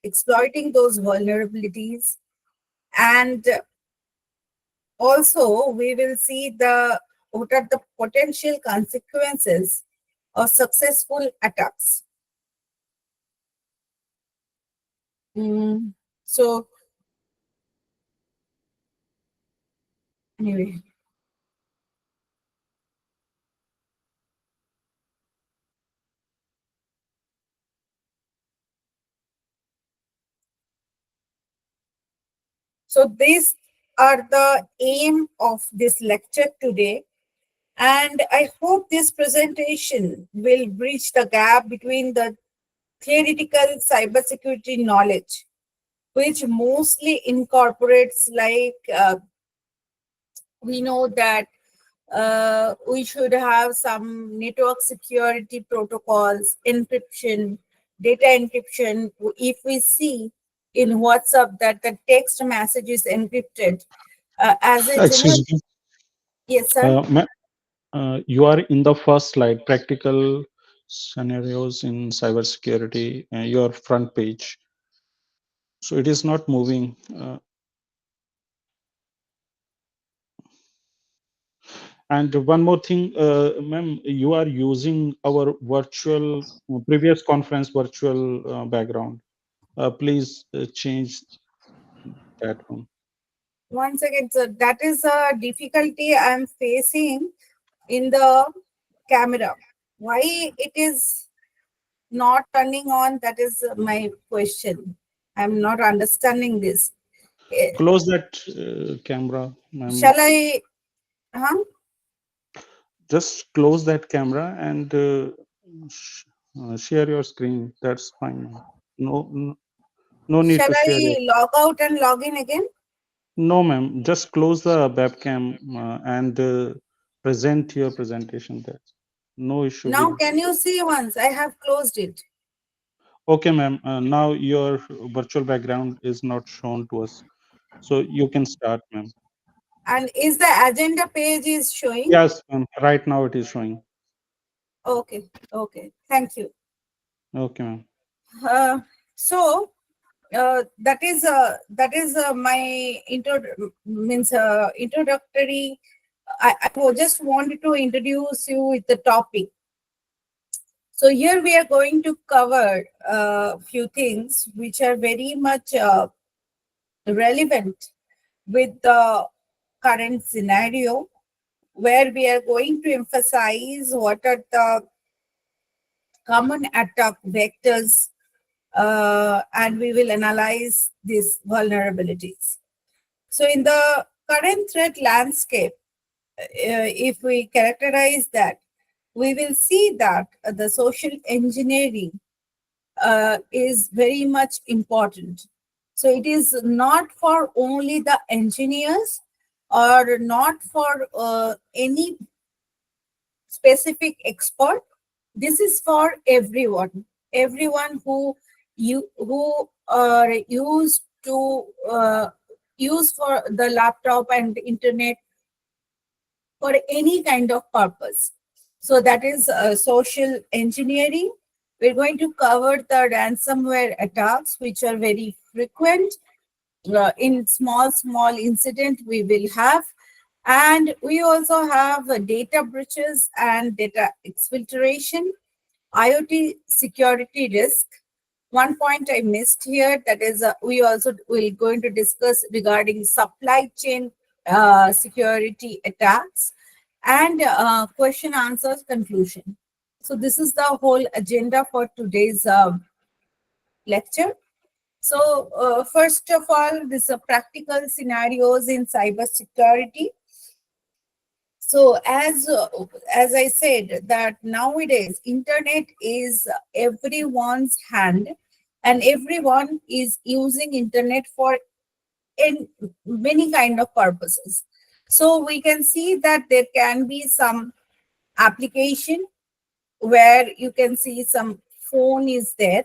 exploiting those vulnerabilities. And also, we will see what are the potential consequences of successful attacks. So, anyway. So these are the aim of this lecture today. And I hope this presentation will bridge the gap between the theoretical cybersecurity knowledge, which mostly incorporates we know that we should have some network security protocols, encryption, data encryption. If we see in WhatsApp that the text message is encrypted, as a general, Excuse me. yes, sir. You are in the first slide, practical scenarios in cybersecurity, your front page. So it is not moving. And one more thing, ma'am, you are using our virtual previous conference virtual background. Please change that one. One second, sir. That is a difficulty I'm facing in the camera. Why it is not turning on? That is my question. I'm not understanding this. Eh, Close that camera, ma'am. Shall I? Huh? Just close that camera and share your screen. That's fine, ma'am. No, no, no need Shall to share your. I log out and log in again? No, ma'am. Just close the webcam and present your presentation there. No issue Now, here. can you see once? I have closed it. Okay, ma'am. Now your virtual background is not shown to us, so you can start, ma'am. And is the agenda page is showing? Yes, ma'am. Right now it is showing. Okay. Okay. Thank you. Okay, ma'am. Uh, so that is my introductory. I just wanted to introduce you with the topic. So here we are going to cover a few things which are very much relevant with the current scenario, where we are going to emphasize what are the common attack vectors, and we will analyze these vulnerabilities. So in the current threat landscape, if we characterize that, we will see that the social engineering is very much important. So it is not for only the engineers or not for any specific expert. This is for everyone who are used to use for the laptop and internet for any kind of purpose. So that is social engineering. We're going to cover the ransomware attacks, which are very frequent. In small incident we will have, and we also have data breaches and data exfiltration, IoT security risk. One point I missed here, that is we also will going to discuss regarding supply chain security attacks, and question answers conclusion. So this is the whole agenda for today's lecture. So first of all, this are practical scenarios in cybersecurity. So as I said, that nowadays internet is everyone's hand, and everyone is using internet for in many kind of purposes. So we can see that there can be some application where you can see some phone is there.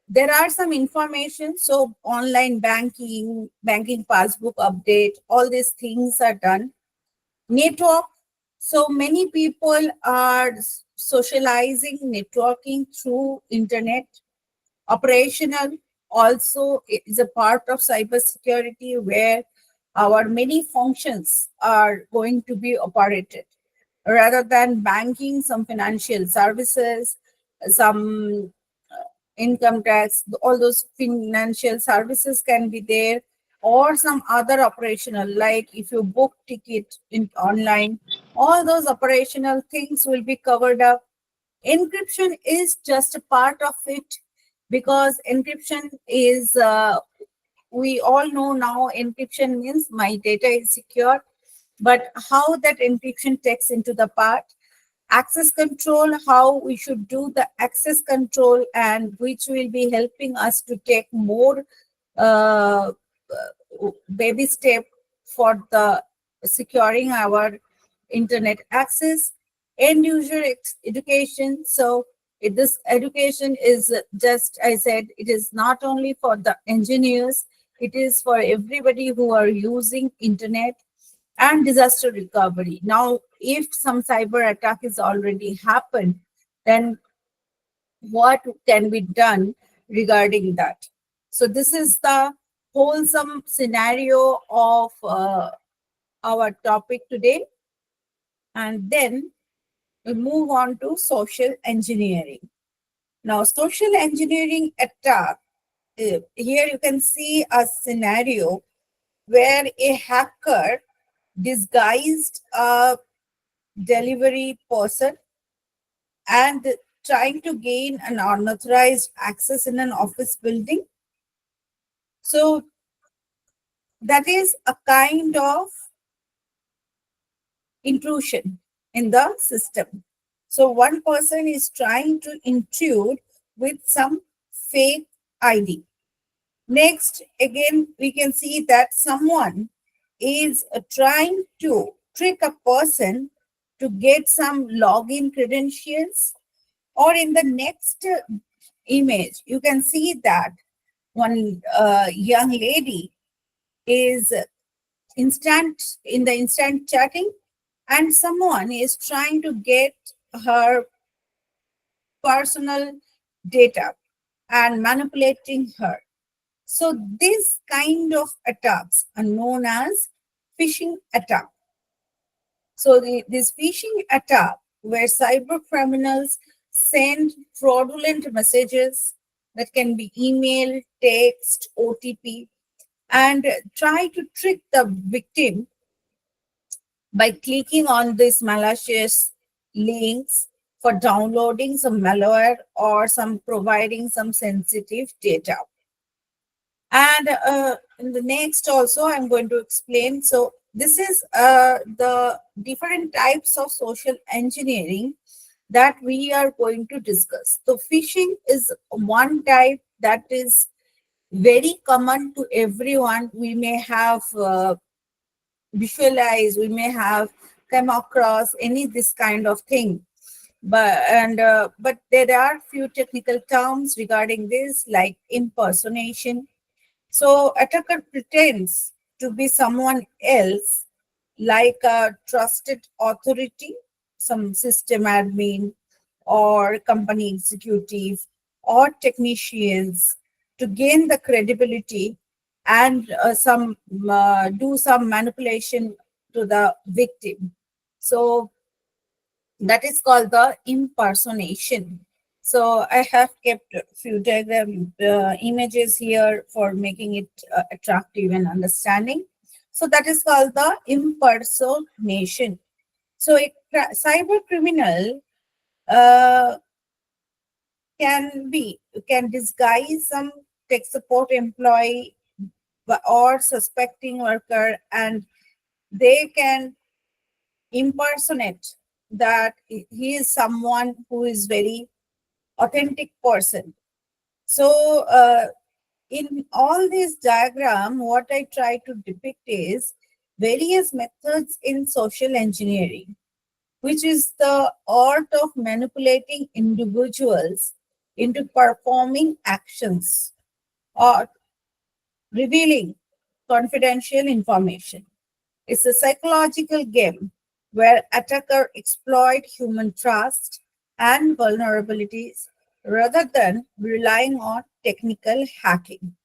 There are some information, so online banking passbook update, all these things are done. Network, so many people are socializing, networking through internet. Operational, also is a part of cybersecurity where our many functions are going to be operated. Rather than banking, some financial services, some income tax, all those financial services can be there, or some other operational, like if you book ticket in online, all those operational things will be covered up. Encryption is just a part of it, because encryption is we all know now encryption means my data is secure, but how that encryption takes into the part, access control, how we should do the access control, and which will be helping us to take more uh, baby step for the securing our internet access. End user education. So this education is just, I said, it is not only for the engineers, it is for everybody who are using internet. And disaster recovery. Now, if some cyber attack is already happened, then what can be done regarding that? So this is the wholesome scenario of our topic today. And then we move on to social engineering. Now, social engineering attack, here you can see a scenario where a hacker disguised a delivery person and trying to gain an unauthorized access in an office building. So that is a kind of intrusion in the system. So one person is trying to intrude with some fake ID. Next, again, we can see that someone is trying to trick a person to get some login credentials. Or in the next image, you can see that one young lady is instant chatting, and someone is trying to get her personal data and manipulating her. So this kind of attacks are known as phishing attack. So this phishing attack, where cyber criminals send fraudulent messages that can be email, text, OTP, and try to trick the victim by clicking on these malicious links for downloading some malware or some providing some sensitive data. And in the next also, I'm going to explain. So this is the different types of social engineering that we are going to discuss. So phishing is one type that is very common to everyone. We may have visualized, we may have come across any this kind of thing. But there are few technical terms regarding this, like impersonation. So attacker pretends to be someone else, like a trusted authority, some system admin or company executive or technicians, to gain the credibility and some do some manipulation to the victim. So that is called the impersonation. So I have kept a few diagram images here for making it attractive and understanding. So that is called the impersonation. So a cyber criminal uh, can disguise some tech support employee or suspecting worker, and they can impersonate that he is someone who is very authentic person. So in all this diagram, what I try to depict is various methods in social engineering, which is the art of manipulating individuals into performing actions or revealing confidential information. It's a psychological game where attackers exploit human trust and vulnerabilities, rather than relying on technical hacking.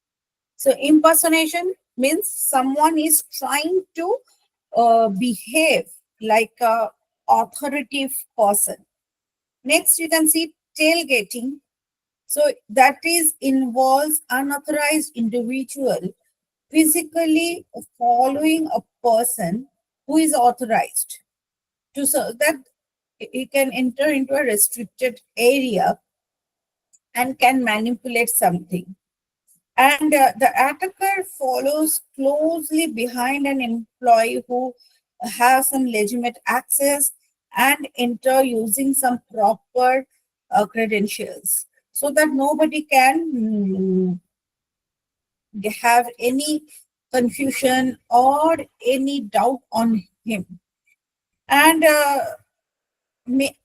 So impersonation means someone is trying to behave like a authoritative person. Next, you can see tailgating. So that is involves unauthorized individual physically following a person who is authorized to so that he can enter into a restricted area and can manipulate something. And the attacker follows closely behind an employee who has some legitimate access and enter using some proper credentials so that nobody can have any confusion or any doubt on him. And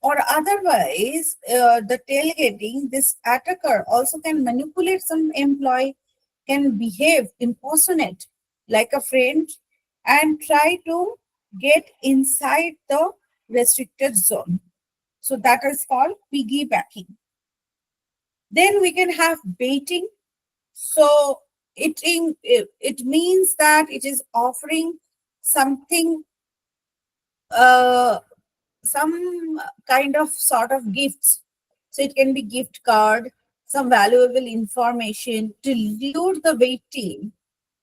or otherwise, the tailgating, this attacker also can manipulate some employee, can behave impersonate like a friend and try to get inside the restricted zone. So that is called piggybacking. Then we can have baiting. So it means that it is offering something, uh, some kind of sort of gifts. So it can be gift card, some valuable information to lure the victim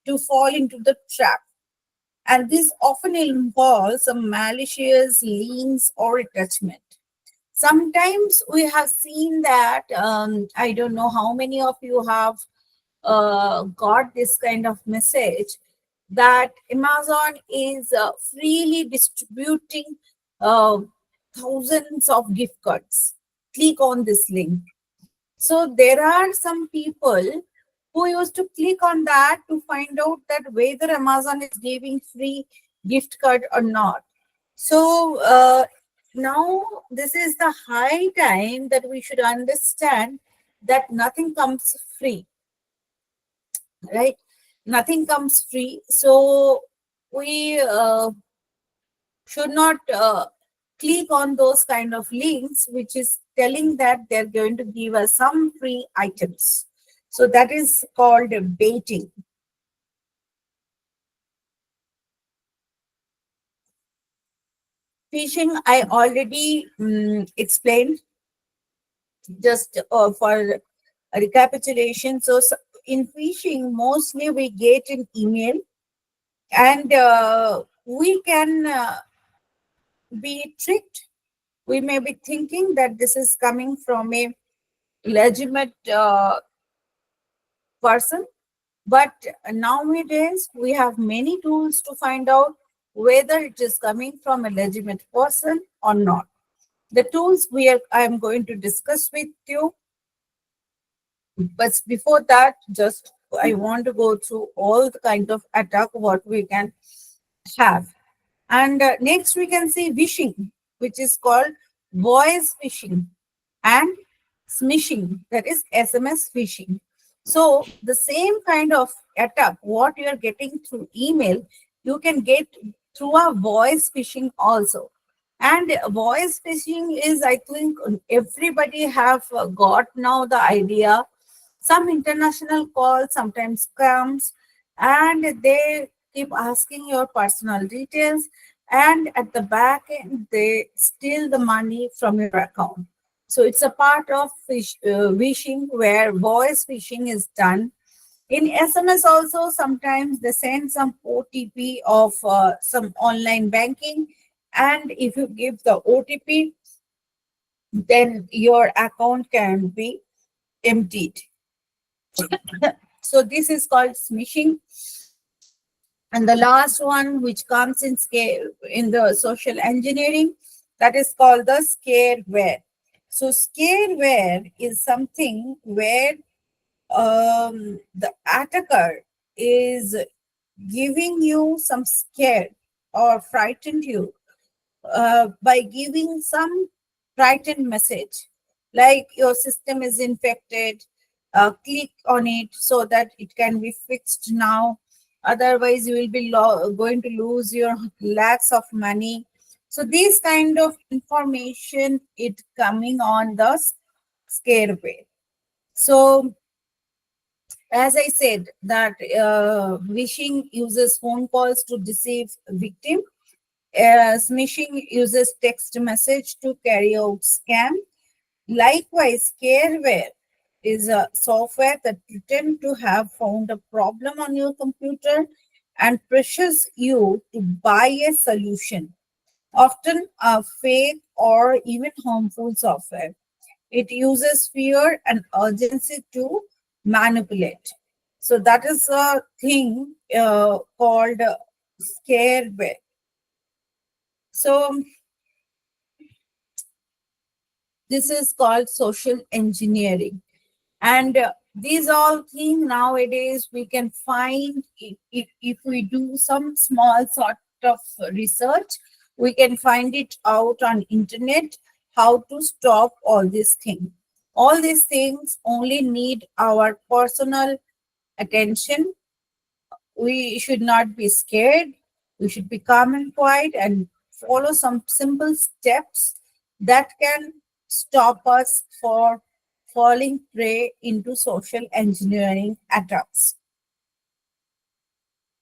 to fall into the trap. And this often involves some malicious links or attachment. Sometimes we have seen that, I don't know how many of you have got this kind of message that Amazon is freely distributing uh, thousands of gift cards. Click on this link. So there are some people who used to click on that to find out that whether Amazon is giving free gift card or not. So now this is the high time that we should understand that nothing comes free, right? Nothing comes free. So we should not click on those kind of links which is telling that they're going to give us some free items. So that is called baiting. Phishing, I already explained, just for a recapitulation. So, in phishing, mostly we get an email and we can be tricked. We may be thinking that this is coming from a legitimate person, but nowadays we have many tools to find out whether it is coming from a legitimate person or not. The tools I am going to discuss with you, but before that, just I want to go through all the kind of attack what we can have. And next we can see phishing, which is called voice phishing, and smishing, that is SMS phishing. So the same kind of attack, what you are getting through email, you can get through a voice phishing also. And voice phishing is, I think, everybody have got now the idea. Some international calls, sometimes scams, and they keep asking your personal details. And at the back end, they steal the money from your account. So it's a part of phishing where voice phishing is done. In SMS also, sometimes they send some OTP of some online banking. And if you give the OTP, then your account can be emptied. So this is called smishing. And the last one, which comes in scale in the social engineering, that is called the scareware. So scareware is something where the attacker is giving you some scare or frightened you by giving some frightened message like your system is infected, click on it so that it can be fixed now, otherwise you will be going to lose your lakhs of money. So these kind of information it coming on the scareware. So, as I said, that phishing uses phone calls to deceive victim. Smishing uses text message to carry out scam. Likewise, scareware is a software that pretend to have found a problem on your computer and pressures you to buy a solution, often a fake or even harmful software. It uses fear and urgency to manipulate. So that is a thing called scareware. So this is called social engineering. And these all things nowadays we can find if we do some small sort of research, we can find it out on internet how to stop all these things. All these things only need our personal attention. We should not be scared. We should be calm and quiet and follow some simple steps that can stop us for falling prey into social engineering attacks.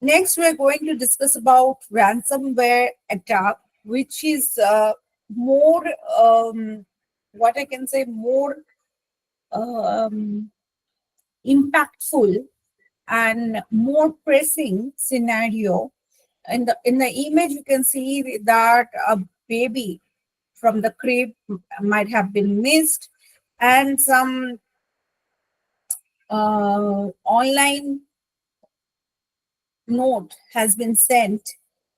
Next, we're going to discuss about ransomware attack, which is more, what I can say, more um, impactful and more pressing scenario. In the image, you can see that a baby from the crib might have been missed, and some online note has been sent,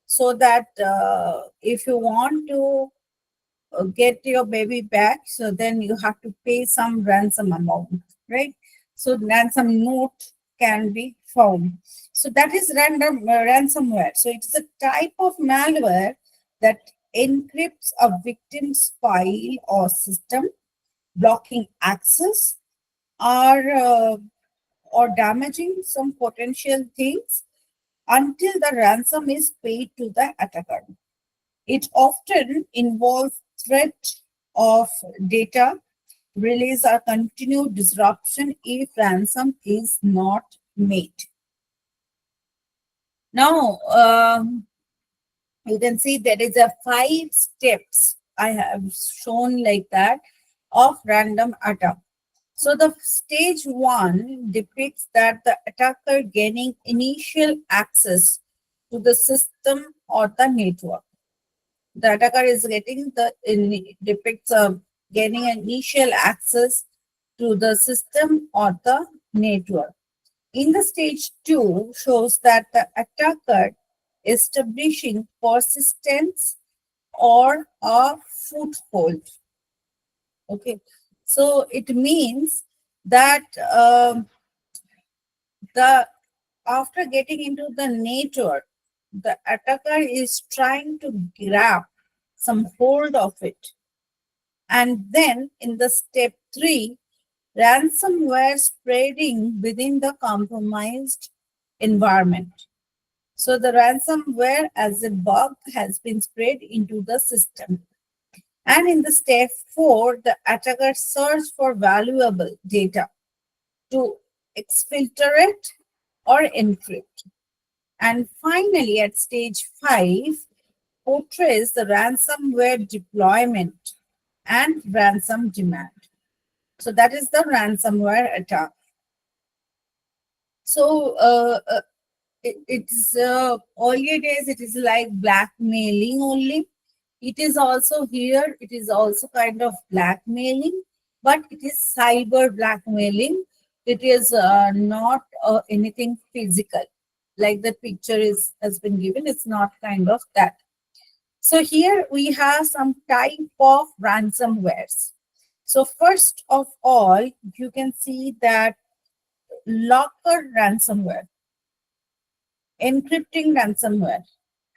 so that if you want to get your baby back, so then you have to pay some ransom amount, right? So ransom note can be found. So that is ransomware. So it is a type of malware that encrypts a victim's file or system, blocking access or damaging some potential things until the ransom is paid to the attacker. It often involves threat of data release or continued disruption if ransom is not made. Now, you can see there is a 5 steps I have shown like that of random attack. So the stage 1 depicts that the attacker gaining initial access to the system or the network. The attacker is getting depicts gaining initial access to the system or the network. In the stage 2 shows that the attacker establishing persistence or a foothold. Okay, so it means that the after getting into the network, the attacker is trying to grab some hold of it. And then in the step 3, ransomware spreading within the compromised environment. So the ransomware as a bug has been spread into the system. And in the step 4, the attacker search for valuable data to exfiltrate or encrypt. And finally, at stage 5, portrays the ransomware deployment and ransom demand. So that is the ransomware attack. So it's earlier days, it is like blackmailing only. It is also here, it is also kind of blackmailing, but it is cyber blackmailing. It is not anything physical, like the picture has been given. It's not kind of that. So here we have some type of ransomwares. So first of all, you can see that locker ransomware, encrypting ransomware,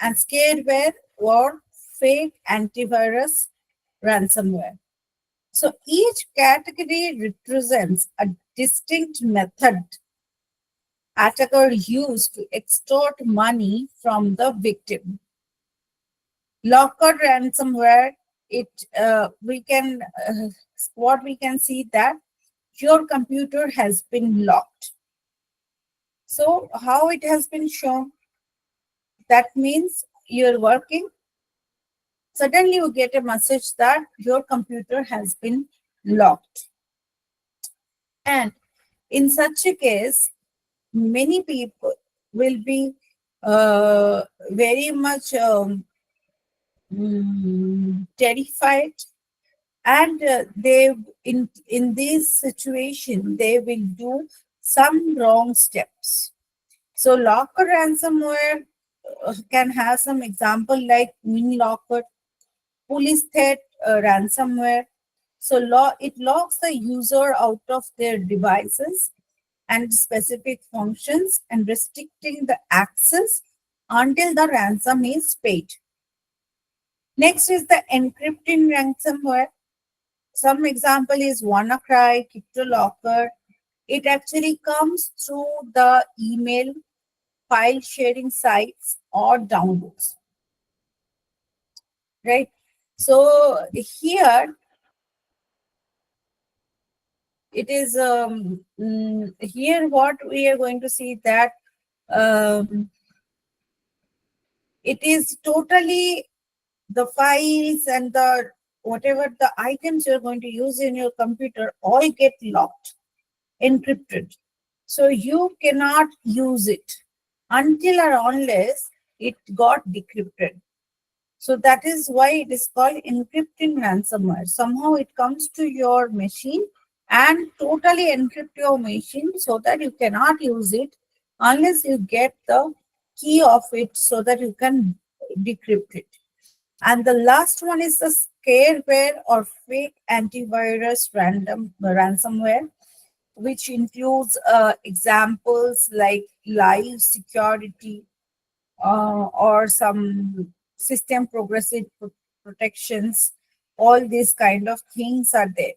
and scareware or fake antivirus ransomware. So each category represents a distinct method attacker used to extort money from the victim. Locker ransomware, we can what we can see that your computer has been locked. So how it has been shown? That means you're working. Suddenly you get a message that your computer has been locked. And in such a case, many people will be very much terrified, and they in this situation they will do some wrong steps. So locker ransomware can have some example like min locker, police threat ransomware. So it locks the user out of their devices and specific functions and restricting the access until the ransom is paid. Next is the encrypting ransomware. Some example is WannaCry, CryptoLocker. It actually comes through the email, file sharing sites, or downloads, right? So here it is here what we are going to see that um, it is totally the files and the whatever the items you're going to use in your computer all get locked, encrypted. So you cannot use it until or unless it got decrypted. So that is why it is called encrypting ransomware. Somehow it comes to your machine and totally encrypt your machine so that you cannot use it unless you get the key of it so that you can decrypt it. And the last one is the scareware or fake antivirus random ransomware, which includes examples like live security or some system progressive protections. All these kind of things are there.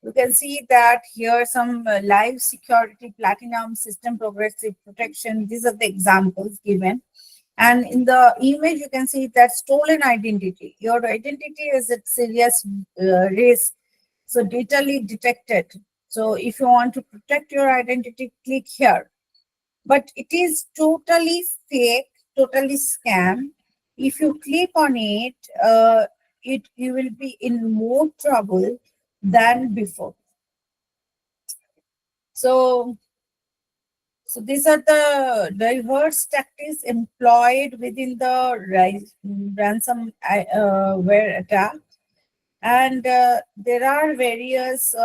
You can see that here some live security, platinum, system progressive protection. These are the examples given. And in the image, you can see that stolen identity. Your identity is at serious risk. So data leak detected. So if you want to protect your identity, click here. But it is totally fake, totally scam. If you click on it, you will be in more trouble than before. So these are the diverse tactics employed within the ransomware attack, and there are various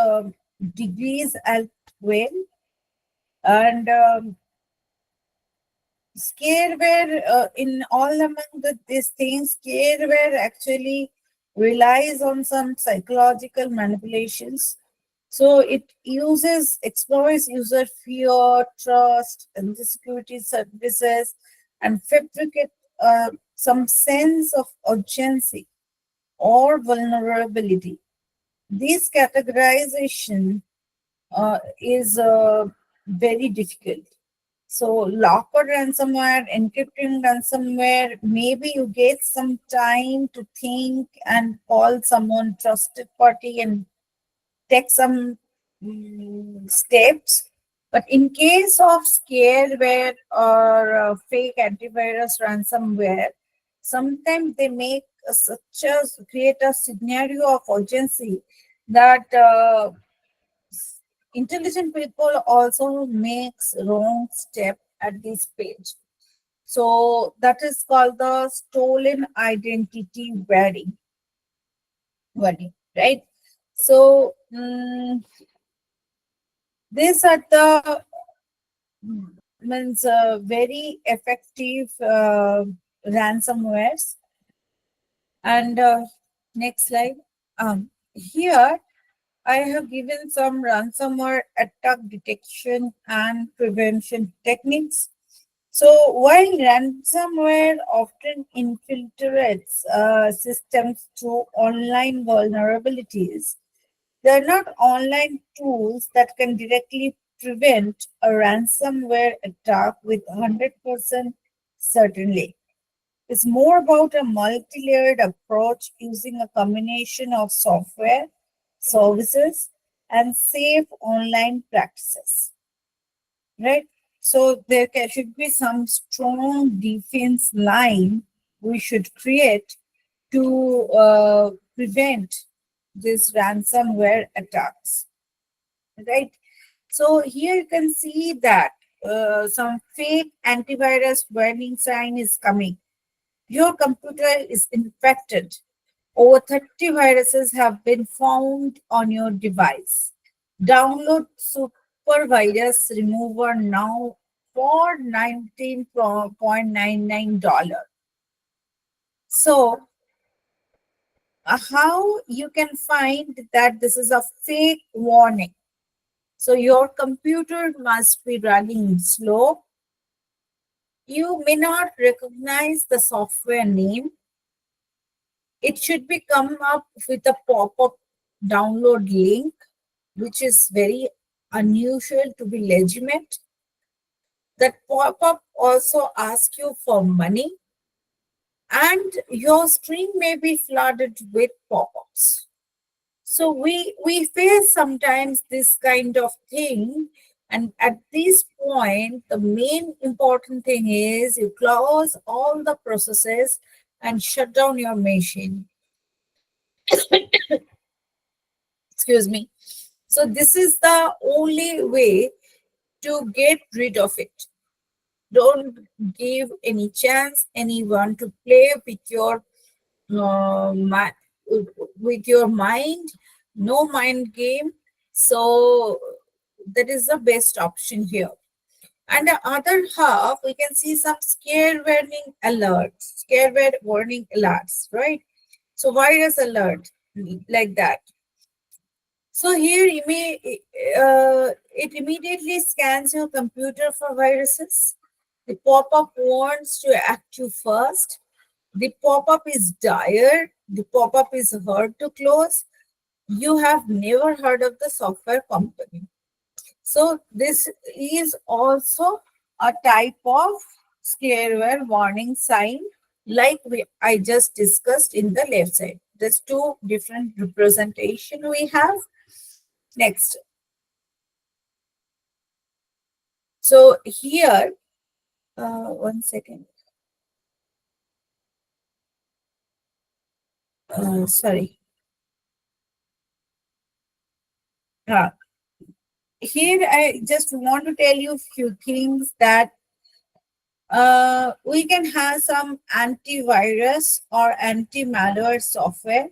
degrees as well. And scareware, in all among these things, scareware actually relies on some psychological manipulations. So it exploits user fear, trust, and security services, and fabricate some sense of urgency or vulnerability. This categorization is very difficult. So locker ransomware, encrypting ransomware, maybe you get some time to think and call someone trusted party and take some steps. But in case of scareware or fake antivirus ransomware, sometimes they make create a scenario of urgency that intelligent people also makes wrong step at this page. So that is called the stolen identity worry, right? So these are the means very effective ransomwares. And next slide. Here I have given some ransomware attack detection and prevention techniques. So while ransomware often infiltrates systems through online vulnerabilities, they are not online tools that can directly prevent a ransomware attack with 100% certainty. It's more about a multi-layered approach using a combination of software, services, and safe online practices. Right? So there should be some strong defense line we should create to prevent this ransomware attacks. Right? So here you can see that some fake antivirus warning sign is coming. Your computer is infected. Over 30 viruses have been found on your device. Download Super Virus Remover now for $19.99. So, how you can find that this is a fake warning? So, your computer must be running slow. You may not recognize the software name. It should be come up with a pop-up download link, which is very unusual to be legitimate. That pop-up also asks you for money, and your screen may be flooded with pop-ups. So we face sometimes this kind of thing, and at this point, the main important thing is you close all the processes and shut down your machine. Excuse me. So this is the only way to get rid of it. Don't give any chance anyone to play with your with your mind. No mind game. So that is the best option here. And the other half, we can see some scare warning alerts, right? So virus alert like that. So here it immediately scans your computer for viruses. The pop-up wants to act you first. The pop-up is dire. The pop-up is hard to close. You have never heard of the software company. So this is also a type of scareware warning sign, like I just discussed in the left side. There's two different representation we have. Next. So here, one second. Sorry. Uh, Here, I just want to tell you a few things that we can have some antivirus or anti-malware software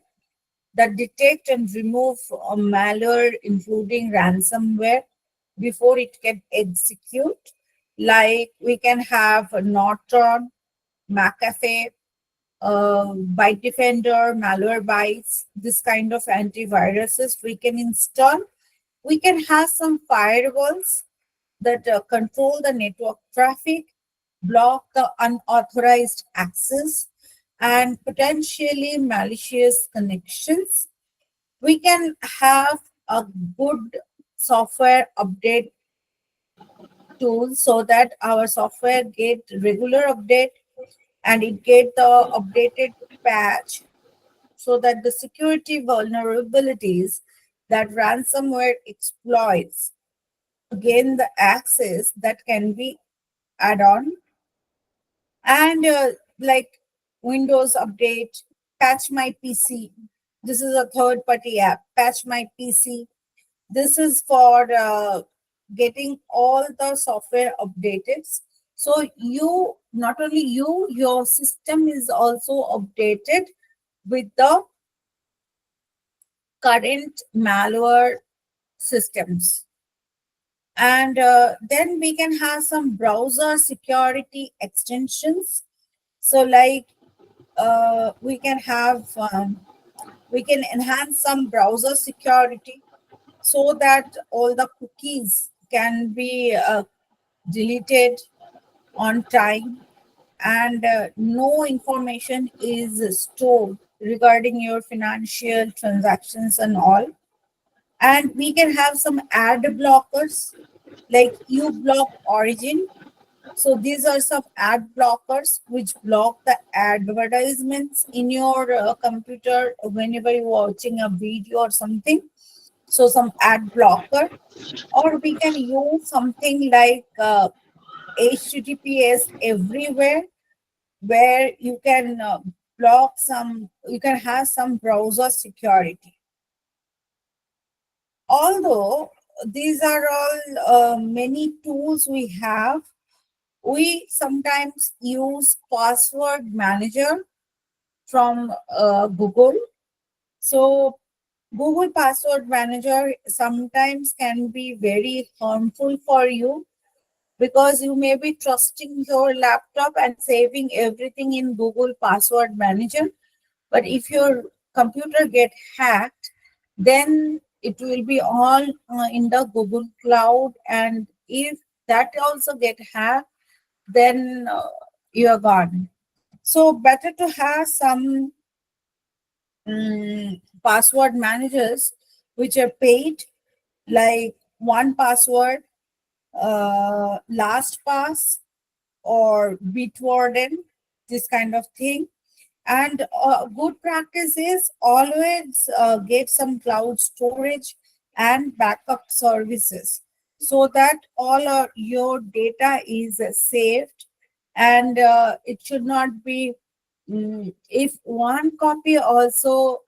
that detect and remove malware, including ransomware, before it can execute. Like we can have Norton, McAfee, Byte Defender, Malwarebytes, this kind of antiviruses we can install. We can have some firewalls that control the network traffic, block the unauthorized access, and potentially malicious connections. We can have a good software update tool so that our software get regular update and it get the updated patch so that the security vulnerabilities that ransomware exploits gain the access that can be add on. And like Windows update, patch my PC. This is a third party app, patch my PC. This is for getting all the software updated. So you, not only you, your system is also updated with the current malware systems. And then we can have some browser security extensions. So like we can enhance some browser security so that all the cookies can be deleted on time, and no information is stored regarding your financial transactions and all. And we can have some ad blockers like uBlock Origin. So these are some ad blockers which block the advertisements in your computer whenever you're watching a video or something. So some ad blocker, or we can use something like HTTPS everywhere, where you can block some, you can have some browser security. Although these are all many tools we have, we sometimes use password manager from Google. So Google password manager sometimes can be very harmful for you, because you may be trusting your laptop and saving everything in Google password manager. But if your computer get hacked, then it will be all in the Google cloud, and if that also get hacked, then you are gone. So better to have some password managers which are paid, like one password, LastPass, or Bitwarden, this kind of thing. And good practice is always get some cloud storage and backup services, so that all your data is saved. And it should not be, if one copy also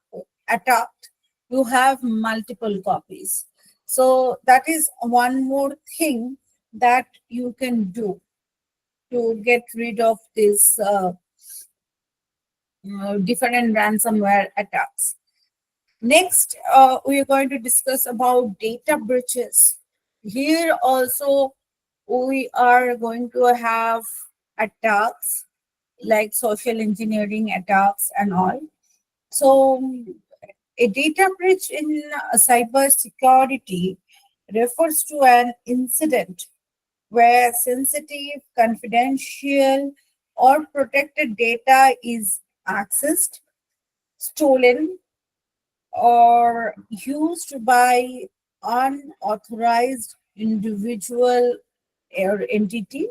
attacked, you have multiple copies. So that is one more thing that you can do to get rid of this different ransomware attacks. Next, we are going to discuss about data breaches. Here also, we are going to have attacks like social engineering attacks and all. So, a data breach in cyber security refers to an incident where sensitive, confidential, or protected data is accessed, stolen, or used by unauthorized individual or entity.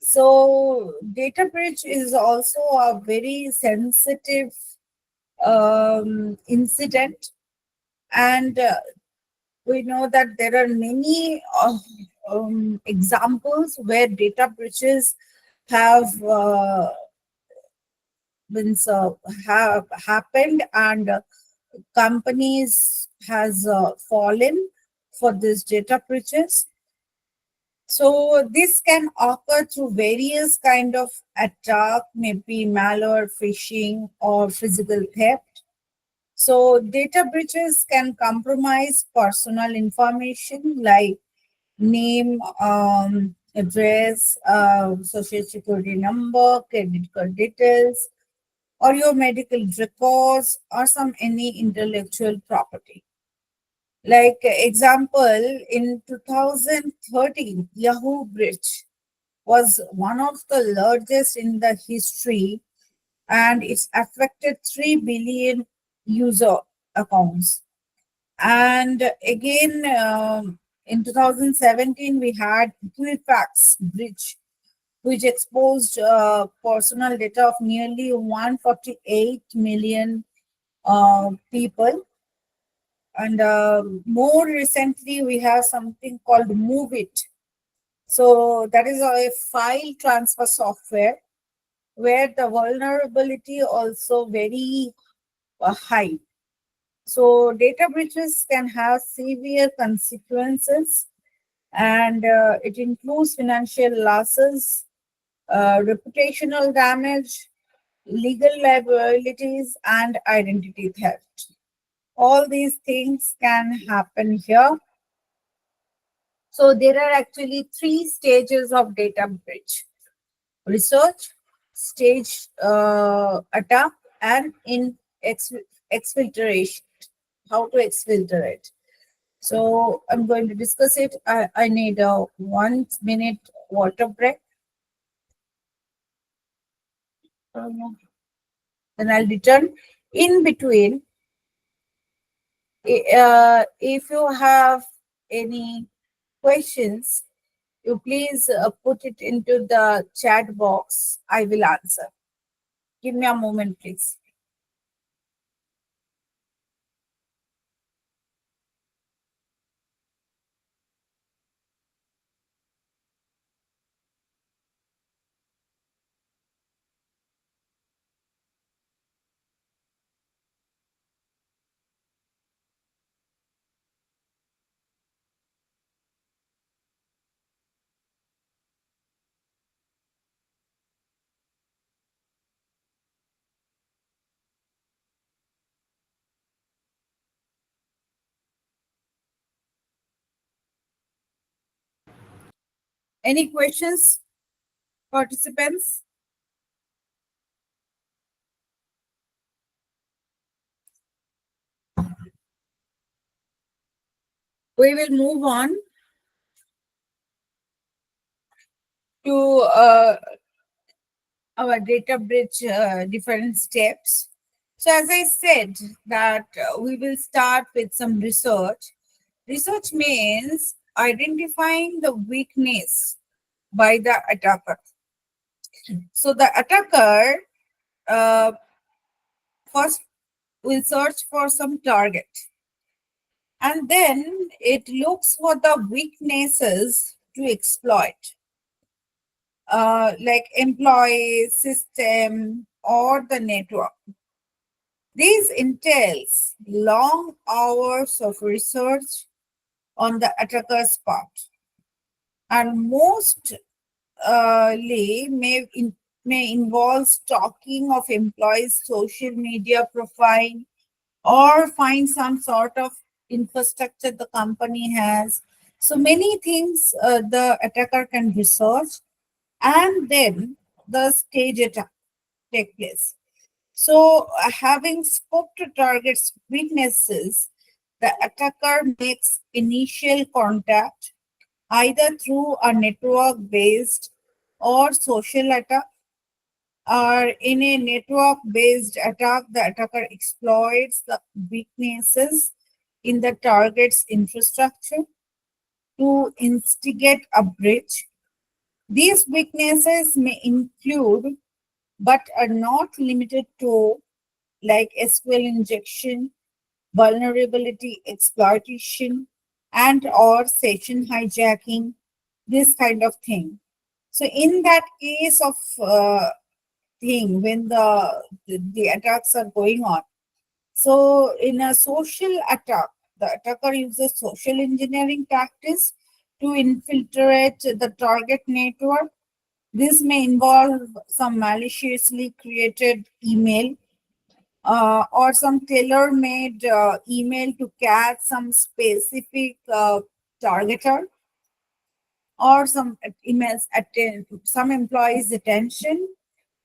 So, data breach is also a very sensitive incident, and we know that there are many examples where data breaches have been have happened, and companies has fallen for these data breaches. So this can occur through various kind of attack, maybe malware, phishing, or physical theft. So data breaches can compromise personal information like name, address, social security number, credit card details, or your medical records, or some any intellectual property. Like example, in 2013, Yahoo breach was one of the largest in the history, and it's affected 3 billion user accounts. And again, in 2017, we had Equifax breach, which exposed personal data of nearly 148 million people. And more recently, we have something called Move It. So that is a file transfer software where the vulnerability also very high. So data breaches can have severe consequences, and it includes financial losses, reputational damage, legal liabilities, and identity theft. All these things can happen here. So there are actually three stages of data breach: research, stage attack, and in exfiltration. How to exfiltrate. So I'm going to discuss it. I need a 1 minute water break. Then I'll return. In between, if you have any questions, You please put it into the chat box. I will answer. Give me a moment, please. Any questions, participants? We will move on to our data bridge different steps. So as I said that we will start with some research. Research means identifying the weakness by the attacker. So the attacker uh, first will search for some target, and then it looks for the weaknesses to exploit, like employee, system, or the network. This entails long hours of research on the attacker's part, and most may involve stalking of employees' social media profile, or find some sort of infrastructure the company has. So many things the attacker can research, and then the stage attack take place. So, having spoke to target's weaknesses, the attacker makes initial contact either through a network based or social attack. Or in a network based attack, the attacker exploits the weaknesses in the target's infrastructure to instigate a breach. These weaknesses may include, but are not limited to, like SQL injection, vulnerability exploitation, and or session hijacking, this kind of thing. So in that case of thing, when the attacks are going on, so in a social attack, the attacker uses social engineering tactics to infiltrate the target network. This may involve some maliciously created email, or some tailor-made email to catch some specific targeter, or some emails attend some employees' attention,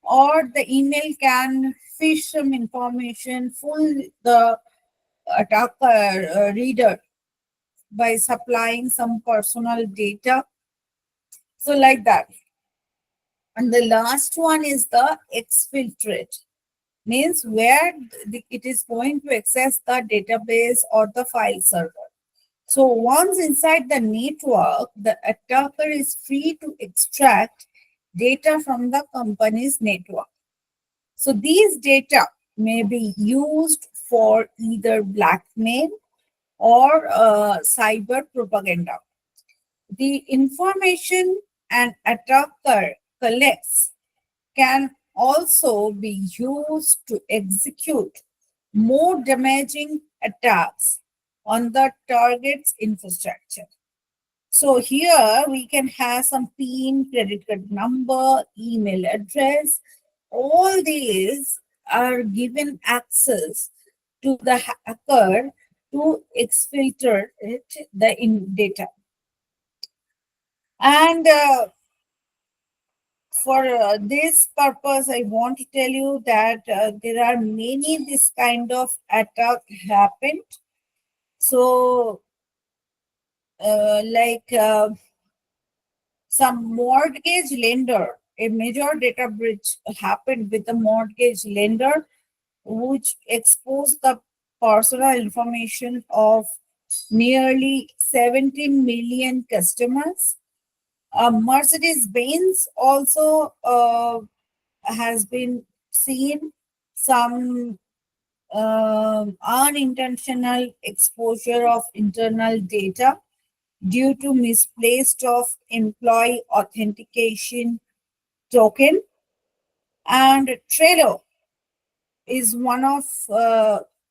or the email can fish some information, fool the attacker reader by supplying some personal data. So like that. And the last one is the exfiltrate, means where it is going to access the database or the file server. So once inside the network, the attacker is free to extract data from the company's network. So these data may be used for either blackmail or cyber propaganda. The information an attacker collects can also be used to execute more damaging attacks on the target's infrastructure. So here we can have some PIN, credit card number, email address. All these are given access to the hacker to exfiltrate the data. And for this purpose, I want to tell you that there are many this kind of attack happened. So, like some mortgage lender, a major data breach happened with a mortgage lender, which exposed the personal information of nearly 17 million customers. Mercedes-Benz also has been seen some unintentional exposure of internal data due to misplaced of employee authentication token. And Trello is one of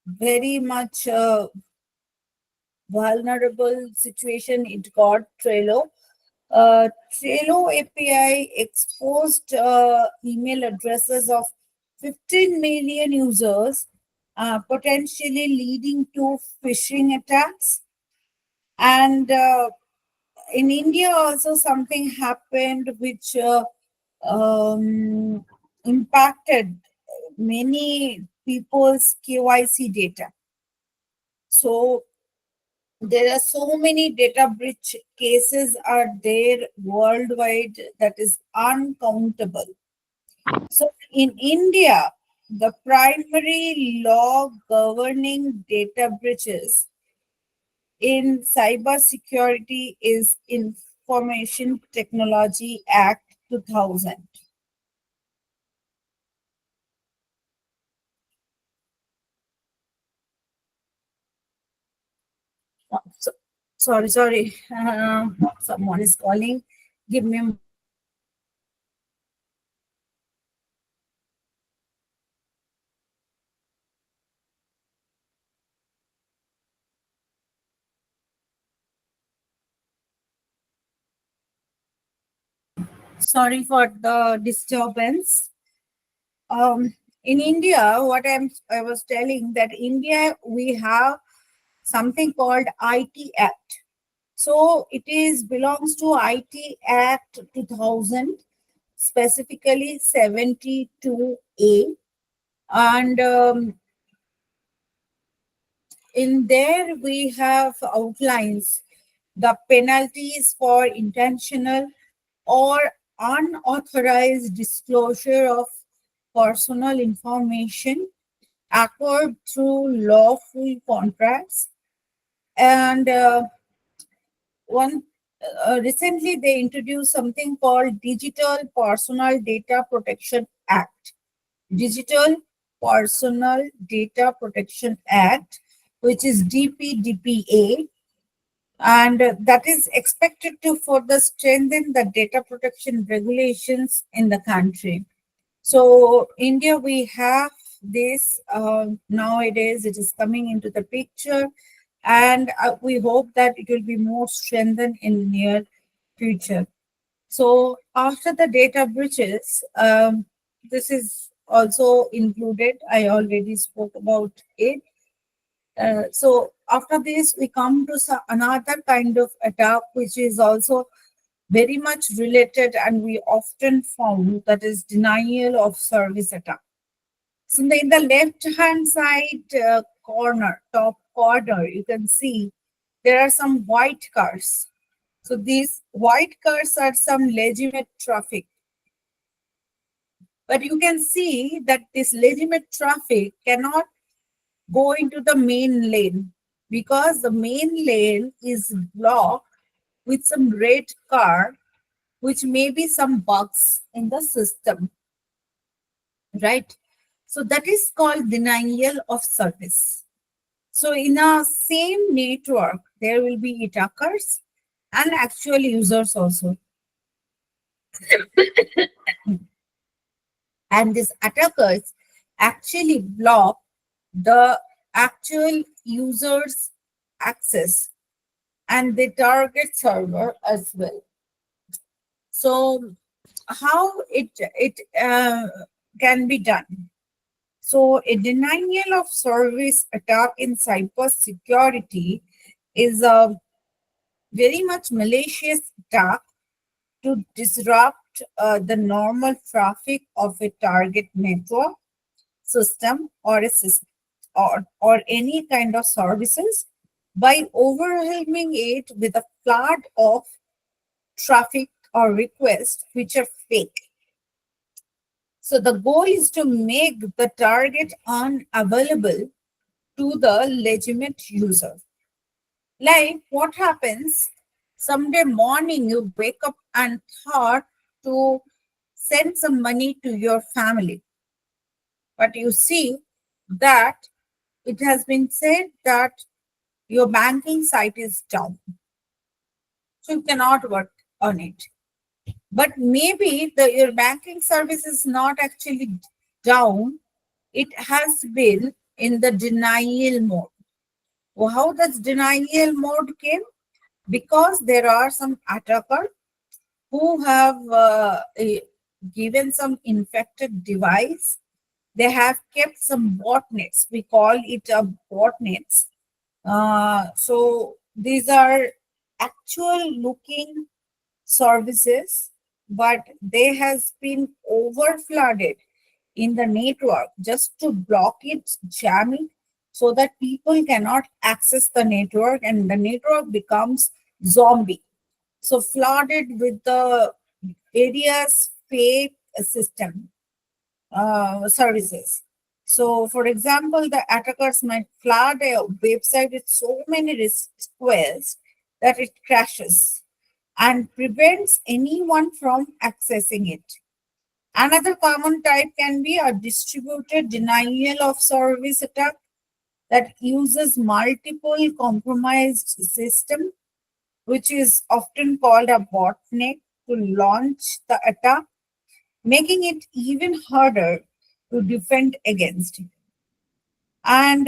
very much vulnerable situation it got. Trello API exposed email addresses of 15 million users, potentially leading to phishing attacks. And in India, also something happened which um, impacted many people's KYC data. So there are so many data breach cases are there worldwide that is uncountable. So in India, the primary law governing data breaches in cybersecurity is Information Technology Act 2000. So, sorry. Someone is calling. Give me a. Sorry for the disturbance. In India, I was telling that India we have something called IT Act. So it is belongs to IT Act 2000, specifically 72A, and in there we have outlines the penalties for intentional or unauthorized disclosure of personal information acquired through lawful contracts. And one recently they introduced something called Digital Personal Data Protection Act. Digital Personal Data Protection Act, which is DPDPA, and that is expected to further strengthen the data protection regulations in the country. So, India, we have this nowadays, it is coming into the picture, and we hope that it will be more strengthened in near future. So, after the data breaches, this is also included. I already spoke about it. So after this, we come to another kind of attack, which is also very much related, and we often found that is denial of service attack. So in the left-hand side corner, top corner, you can see there are some white cars. So these white cars are some legitimate traffic. But you can see that this legitimate traffic cannot go into the main lane because the main lane is blocked with some red car, which may be some bugs in the system, right? So that is called denial of service. So in a same network, there will be attackers and actual users also. And these attackers actually block the actual user's access and the target server as well. So how it can be done? So a denial of service attack in cybersecurity is a very much malicious attack to disrupt the normal traffic of a target network system or a system or any kind of services by overwhelming it with a flood of traffic or requests which are fake. So the goal is to make the target unavailable to the legitimate user. Like what happens Someday morning you wake up and thought to send some money to your family, but you see that it has been said that your banking site is down, so you cannot work on it. But maybe your banking service is not actually down, it has been in the denial mode. Well, how does denial mode came? Because there are some attackers who have given some infected device. They have kept some botnets. We call it a botnets. So these are actual looking services, but they has been over flooded in the network just to block it, jam it, so that people cannot access the network and the network becomes zombie. So flooded with the area's fake system services. So, for example, the attackers might flood a website with so many requests that it crashes and prevents anyone from accessing it. Another common type can be a distributed denial of service attack that uses multiple compromised system, which is often called a botnet, to launch the attack, making it even harder to defend against. And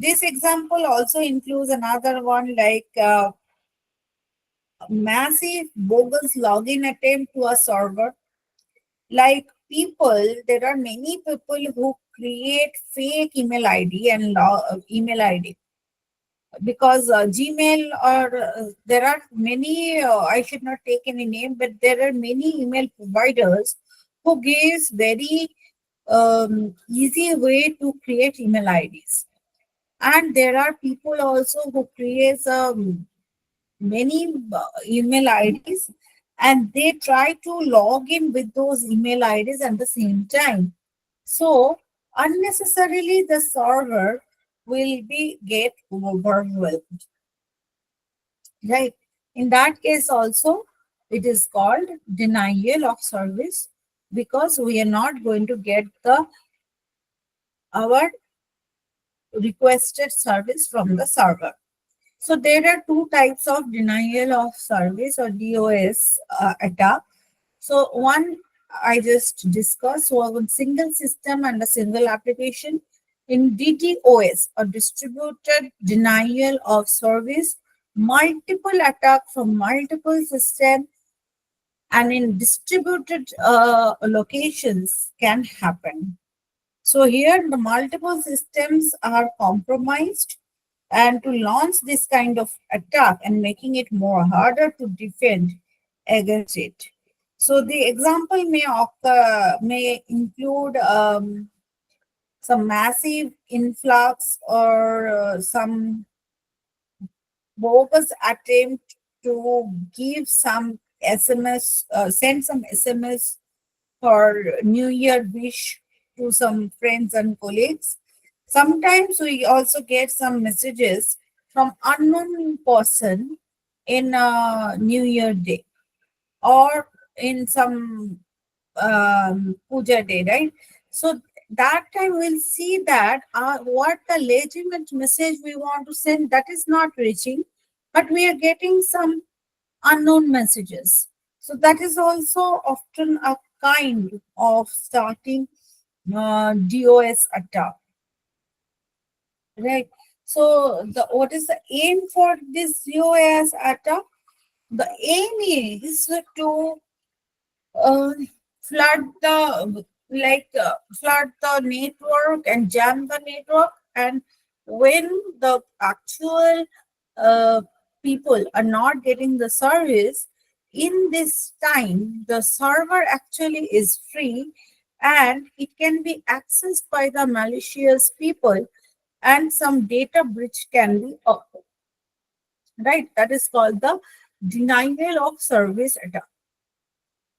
this example also includes another one like massive bogus login attempt to a server. Like people, there are many people who create fake email ID and email ID because Gmail or there are many. I should not take any name, but there are many email providers who gives very easy way to create email IDs. And there are people also who create many email IDs and they try to log in with those email IDs at the same time. So unnecessarily the server will be get overwhelmed. Right. In that case also it is called denial of service because we are not going to get the our requested service from the server. So there are two types of denial of service or DOS attack. So one I just discussed was single system and a single application. In DDoS or distributed denial of service, multiple attack from multiple systems and in distributed locations can happen. So here the multiple systems are compromised and to launch this kind of attack and making it more harder to defend against it. So the example may occur, may include some massive influx or some bogus attempt to give some SMS, send some SMS for New Year wish to some friends and colleagues. Sometimes we also get some messages from unknown person in New Year day or in some puja day, right? So that time we'll see that what the legitimate message we want to send that is not reaching, but we are getting some unknown messages. So that is also often a kind of starting DOS attack, right? So the what is the aim for this DOS attack? The aim is to uh, flood the flood the network and jam the network, and when the actual uh, people are not getting the service in this time, the server actually is free and it can be accessed by the malicious people and some data breach can be occurred, right? That is called the denial of service attack.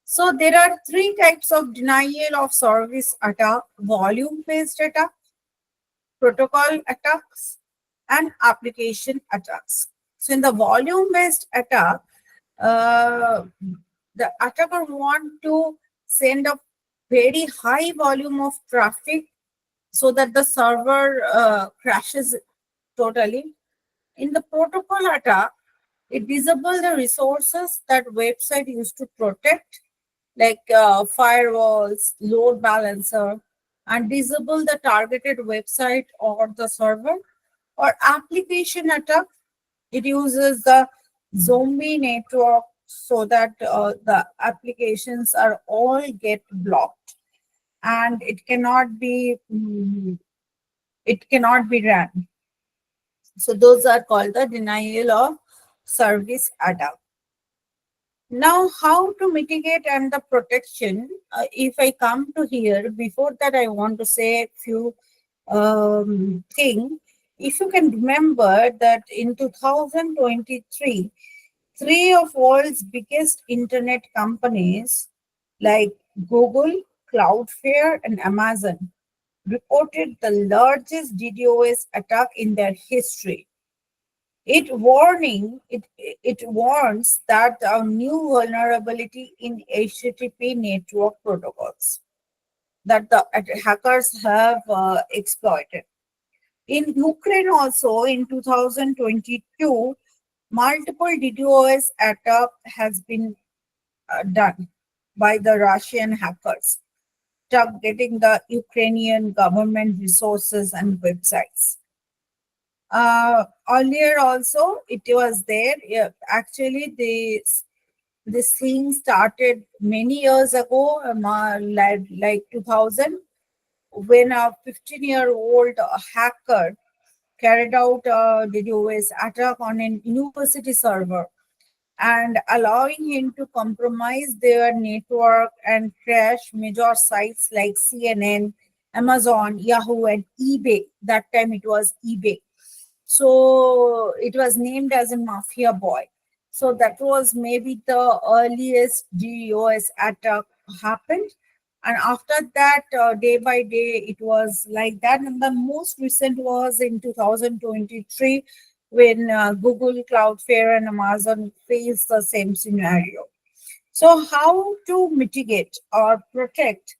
So there are three types of denial of service attack: volume-based attack, protocol attacks, and application attacks. So in the volume-based attack, Uh, the attacker want to send a very high volume of traffic so that the server crashes totally. In the protocol attack, it disable the resources that website used to protect, like firewalls, load balancer, and disable the targeted website or the server. Or application attack, it uses the zombie network so that the applications are all get blocked and it cannot be run. So those are called the denial of service attack. Now, how to mitigate and the protection? If I come to here, before that, I want to say a few thing. If you can remember that in 2023, three of world's biggest internet companies like Google, Cloudflare, and Amazon reported the largest DDoS attack in their history. It warns that a new vulnerability in HTTP network protocols that the hackers have exploited. In Ukraine also in 2022, multiple DDoS attack has been done by the Russian hackers, targeting the Ukrainian government resources and websites. Earlier also it was there. Yeah, actually, this thing started many years ago, like 2000, when a 15-year-old hacker carried out a DDoS attack on an university server and allowing him to compromise their network and crash major sites like CNN, Amazon, Yahoo, and eBay. That time it was eBay. So it was named as a Mafia Boy. So that was maybe the earliest DOS attack happened. And after that, day by day, it was like that. And the most recent was in 2023 when Google, Cloudflare, and Amazon faced the same scenario. So, how to mitigate or protect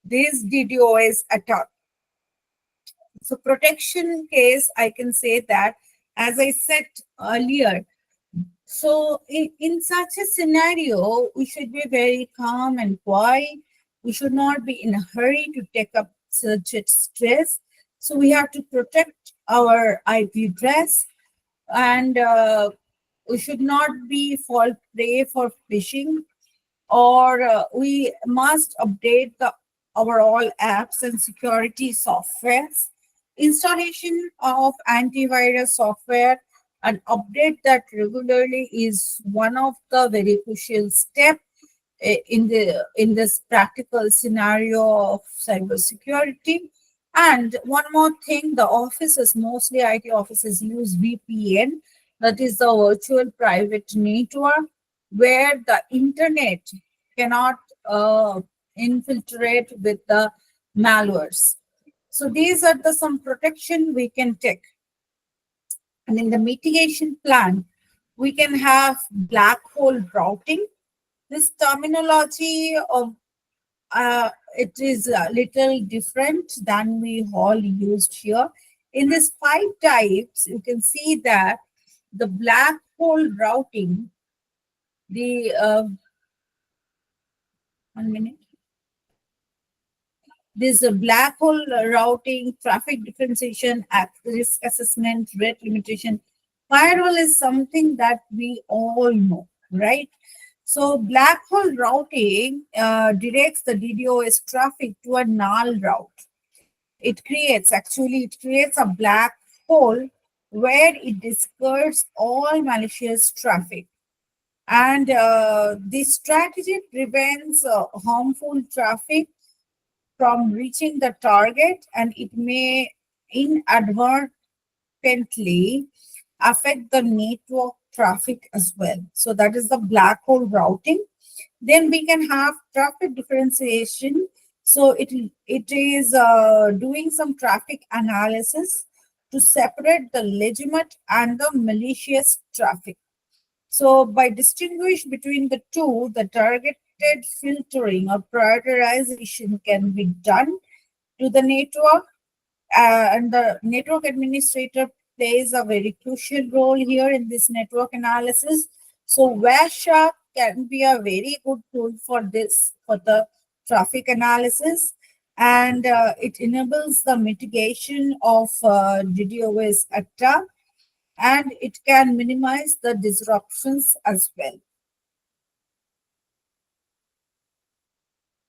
this DDoS attack? So protection case, I can say that, as I said earlier, so in such a scenario, we should be very calm and quiet. We should not be in a hurry to take up such a stress. So we have to protect our IP address, and we should not be fall prey for phishing, or we must update the overall apps and security softwares. Installation of antivirus software and update that regularly is one of the very crucial step in this practical scenario of cybersecurity. And one more thing, the offices, mostly IT offices, use VPN, that is the virtual private network, where the internet cannot infiltrate with the malwares. So these are the some protection we can take. And in the mitigation plan, we can have black hole routing. This terminology of it is a little different than we all used here. In these five types, you can see that the black hole routing, the 1 minute. This black hole routing, traffic differentiation, risk assessment, rate limitation. Firewall is something that we all know, right? So black hole routing directs the DDoS traffic to a null route. It creates a black hole where it discards all malicious traffic. And this strategy prevents harmful traffic from reaching the target, and it may inadvertently affect the network traffic as well. So that is the black hole routing. Then we can have traffic differentiation. So it is doing some traffic analysis to separate the legitimate and the malicious traffic. So by distinguish between the two, the targeted filtering or prioritization can be done to the network, and the network administrator plays a very crucial role here in this network analysis. So Wireshark can be a very good tool for this, for the traffic analysis, and it enables the mitigation of DDoS attack, and it can minimize the disruptions as well.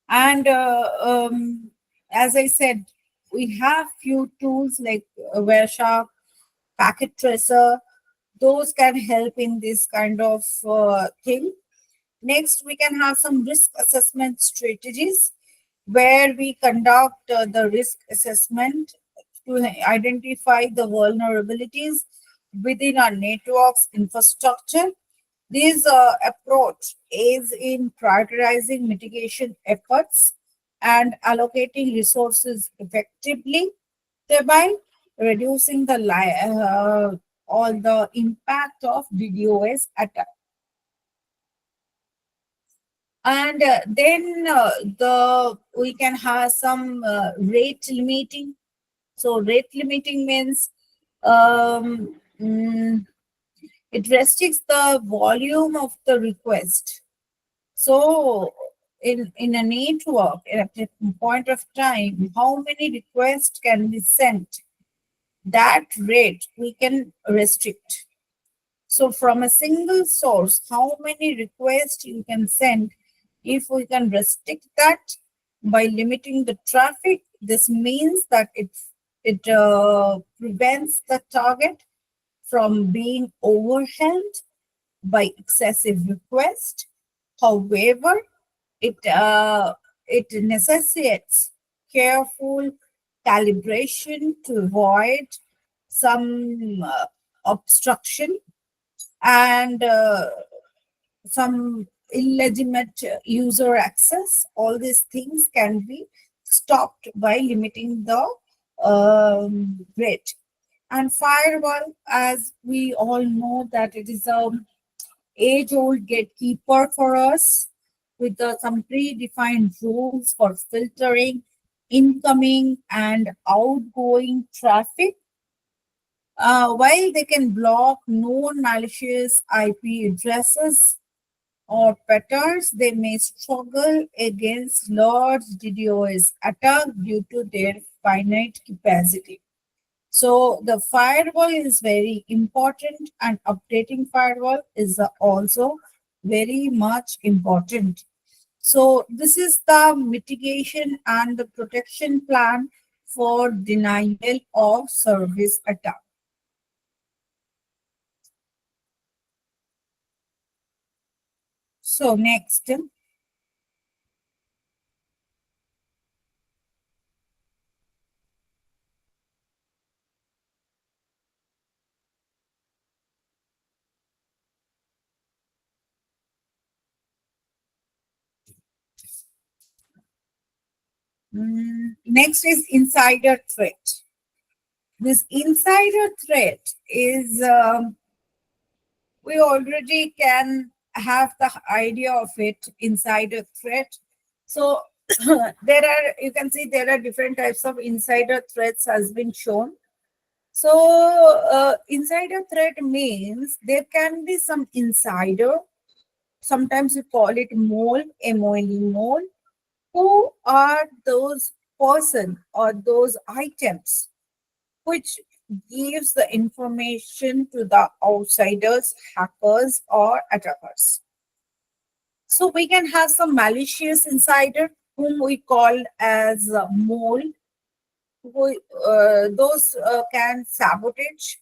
And as I said, we have few tools like Wireshark, Packet Tracer. Those can help in this kind of thing. Next, we can have some risk assessment strategies where we conduct the risk assessment to identify the vulnerabilities within our network's infrastructure. This approach is in prioritizing mitigation efforts and allocating resources effectively, thereby reducing the all the impact of DDoS attack. And then the we can have some rate limiting. So rate limiting means it restricts the volume of the request. So in a network at a point of time, how many requests can be sent? That rate we can restrict. So from a single source, how many requests you can send? If we can restrict that by limiting the traffic, this means that it prevents the target from being overwhelmed by excessive requests. However, it necessitates careful calibration to avoid some obstruction and some illegitimate user access. All these things can be stopped by limiting the rate. And firewall, as we all know, that it is a age-old gatekeeper for us with some predefined rules for filtering incoming and outgoing traffic. While they can block known malicious IP addresses or patterns, they may struggle against large DDoS attack due to their finite capacity. So the firewall is very important, and updating firewall is also very much important. So this is the mitigation and the protection plan for denial of service attack. So next, next is insider threat. This insider threat is we already can have the idea of it, insider threat. So there are, you can see there are different types of insider threats has been shown. So insider threat means there can be some insider, sometimes we call it mole, M-O-L-E, mole. Who are those person or those items which gives the information to the outsiders, hackers, or attackers? So we can have some malicious insider whom we call as mole. Who, those can sabotage,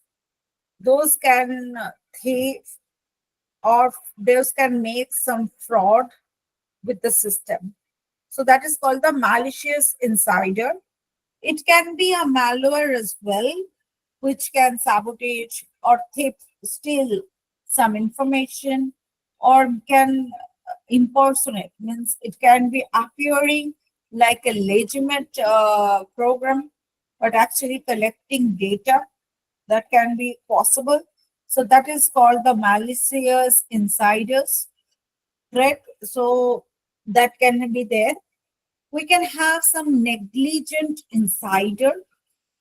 those can thief, or those can make some fraud with the system. So that is called the malicious insider. It can be a malware as well, which can sabotage or steal some information, or can impersonate, means it can be appearing like a legitimate program, but actually collecting data. That can be possible. So that is called the malicious insiders threat. So that can be there. We can have some negligent insider.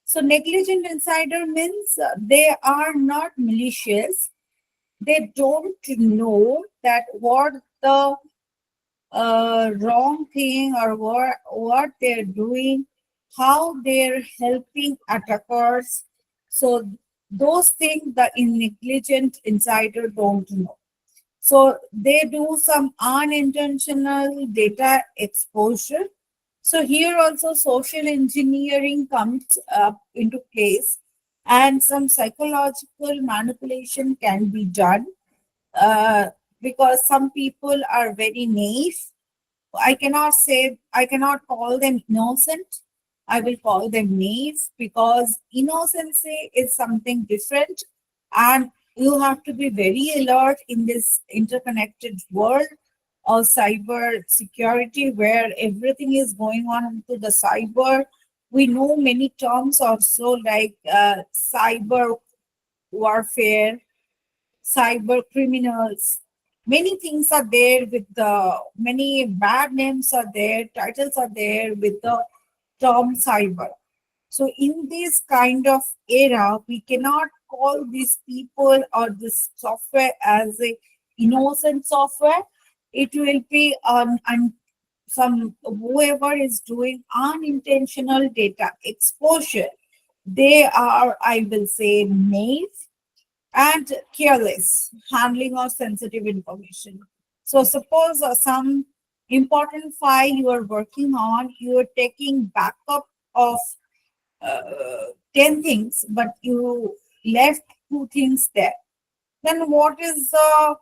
So negligent insider means they are not malicious. They don't know that what the wrong thing or what they're doing, how they're helping attackers. So those things the negligent insider don't know. So they do some unintentional data exposure. So here also social engineering comes up into place, and some psychological manipulation can be done, uh, because some people are very naive. I cannot call them innocent. I will call them naive, because innocency is something different, and you have to be very alert in this interconnected world of cyber security where everything is going on into the cyber. We know many terms also like cyber warfare, cyber criminals. Many things are there with the many bad names are there, titles are there with the term cyber. So in this kind of era, we cannot call these people or this software as a innocent software. It will be some whoever is doing unintentional data exposure. They are, I will say, naive and careless handling of sensitive information. So suppose some important file you are working on, you are taking backup of uh, 10 things, but you left two things there. Then what is the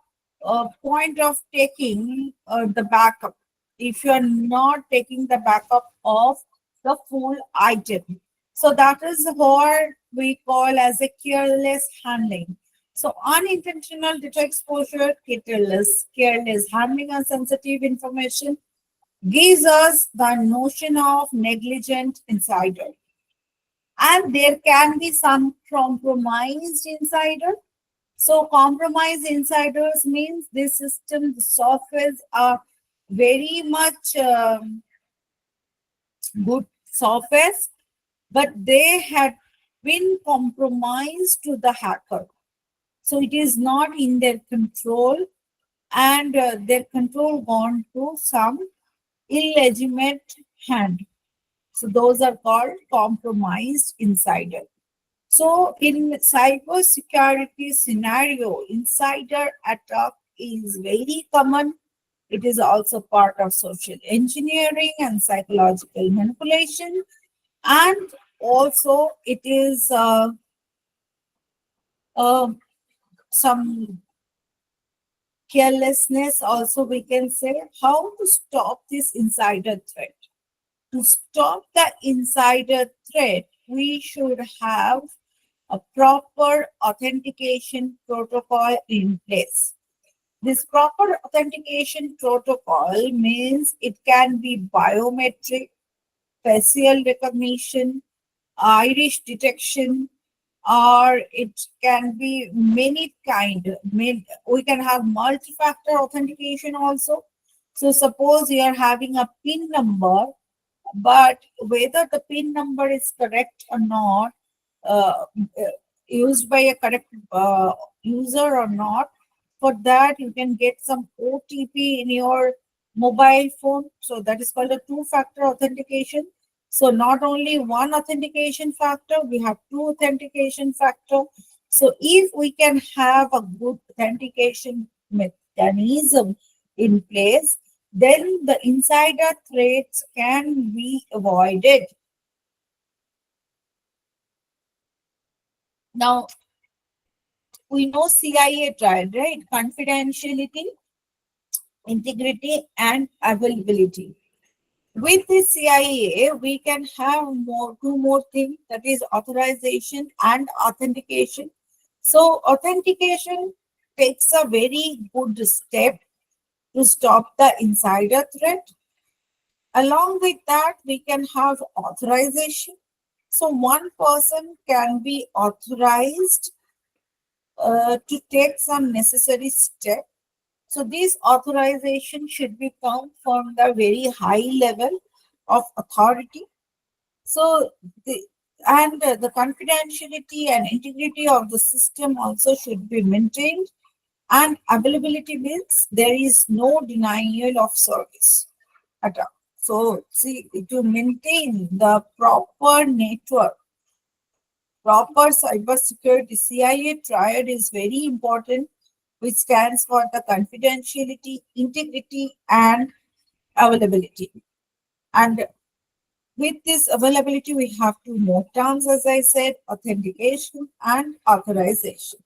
point of taking the backup if you are not taking the backup of the full item? So that is what we call as a careless handling. So unintentional data exposure, careless handling of sensitive information gives us the notion of negligent insider. And there can be some compromised insider. So compromised insiders means this system, the softwares are very much good softwares, but they had been compromised to the hacker. So it is not in their control, and their control gone to some illegitimate hand. So those are called compromised insider. So in cyber security scenario, insider attack is very common. It is also part of social engineering and psychological manipulation, and also it is uh, some carelessness. Also, we can say how to stop this insider threat. To stop the insider threat, we should have a proper authentication protocol in place. This proper authentication protocol means it can be biometric, facial recognition, iris detection, or it can be many kind. We can have multi-factor authentication also. So suppose you are having a PIN number, but whether the PIN number is correct or not, uh, used by a correct user or not, for that you can get some OTP in your mobile phone. So that is called a two-factor authentication. So not only one authentication factor, we have two authentication factor. So if we can have a good authentication mechanism in place, then the insider threats can be avoided. Now, we know CIA tried, right? Confidentiality, integrity, and availability. With the CIA, we can have two more things, that is authorization and authentication. So authentication takes a very good step to stop the insider threat. Along with that, we can have authorization. So one person can be authorized to take some necessary step. So these authorization should be come from the very high level of authority. So the the confidentiality and integrity of the system also should be maintained, and availability means there is no denial of service at all. So see, to maintain the proper network, proper cybersecurity, CIA triad is very important, which stands for the confidentiality, integrity, and availability. And with this availability, we have two more terms, as I said, authentication and authorization.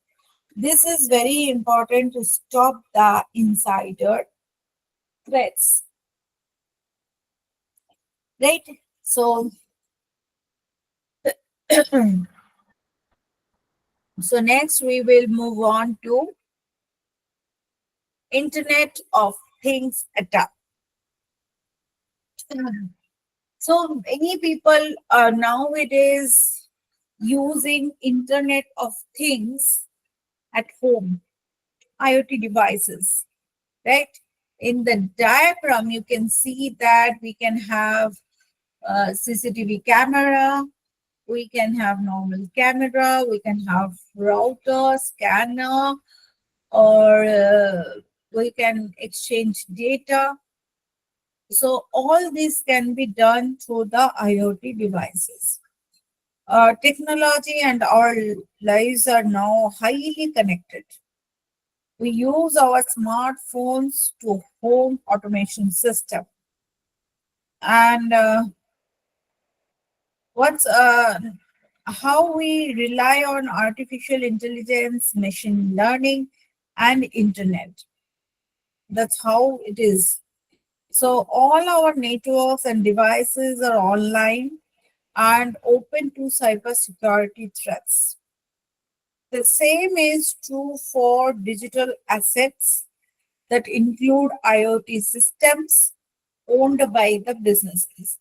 This is very important to stop the insider threats, right? So, so next we will move on to Internet of Things attack. So many people are nowadays using Internet of Things at home, IoT devices, right? In the diagram, you can see that we can have CCTV camera, we can have normal camera, we can have router, scanner, or we can exchange data. So all this can be done through the IoT devices. Technology and our lives are now highly connected. We use our smartphones to home automation system. And what's how we rely on artificial intelligence, machine learning, and internet. That's how it is. So all our networks and devices are online and open to cybersecurity threats. The same is true for digital assets that include IoT systems owned by the businesses.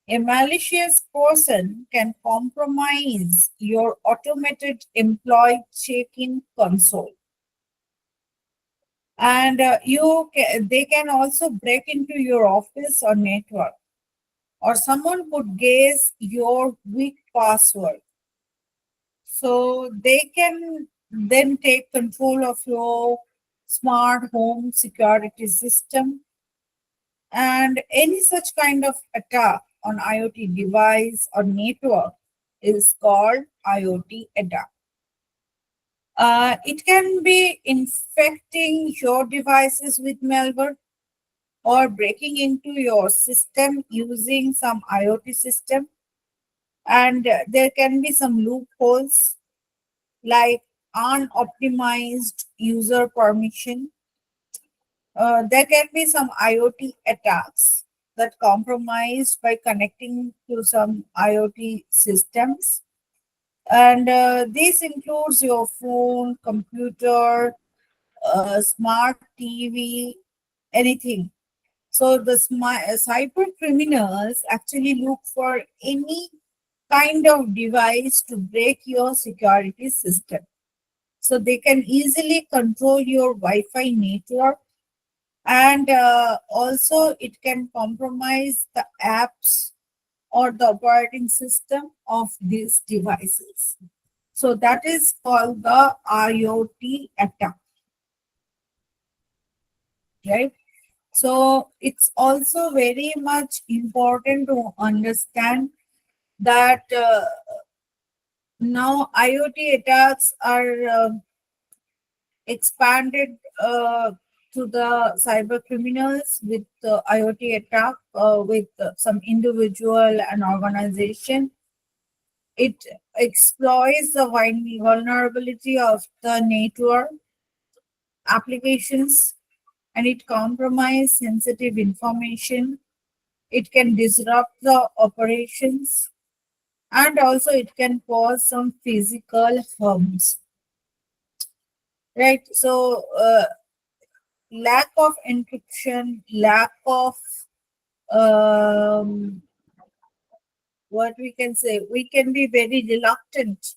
A malicious person can compromise your automated employee check-in console, and they can also break into your office or network, or someone could guess your weak password. So they can then take control of your smart home security system, and any such kind of attack on IoT device or network is called IoT attack. It can be infecting your devices with malware or breaking into your system using some IoT system. And there can be some loopholes like unoptimized user permission. There can be some IoT attacks that compromise by connecting to some IoT systems. And this includes your phone, computer, smart TV, anything. So the cyber criminals actually look for any kind of device to break your security system. So they can easily control your Wi-Fi network, and also it can compromise the apps or the operating system of these devices. So that is called the IoT attack, right? So it's also very much important to understand that now IoT attacks are expanded to the cyber criminals with IoT attack with some individual and organization. It exploits the vulnerability of the network applications, and it compromises sensitive information. It can disrupt the operations, and also it can cause some physical harms. Right. So lack of encryption, lack of um, what we can say, we can be very reluctant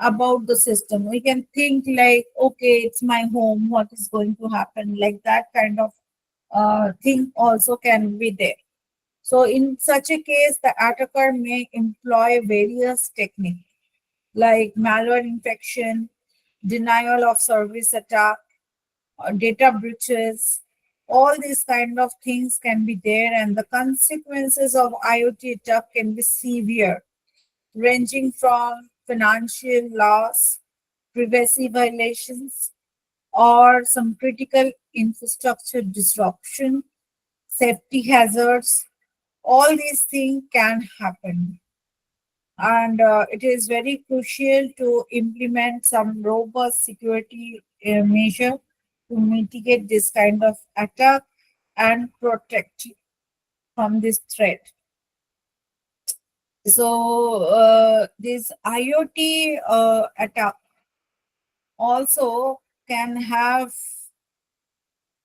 about the system. We can think like, okay, it's my home, what is going to happen? Like that kind of thing also can be there. So in such a case, the attacker may employ various techniques like malware infection, denial of service attack, data breaches. All these kind of things can be there, and the consequences of IoT attack can be severe, ranging from financial loss, privacy violations, or some critical infrastructure disruption, safety hazards. All these things can happen. And it is very crucial to implement some robust security measure to mitigate this kind of attack and protect you from this threat. So this IoT attack also can have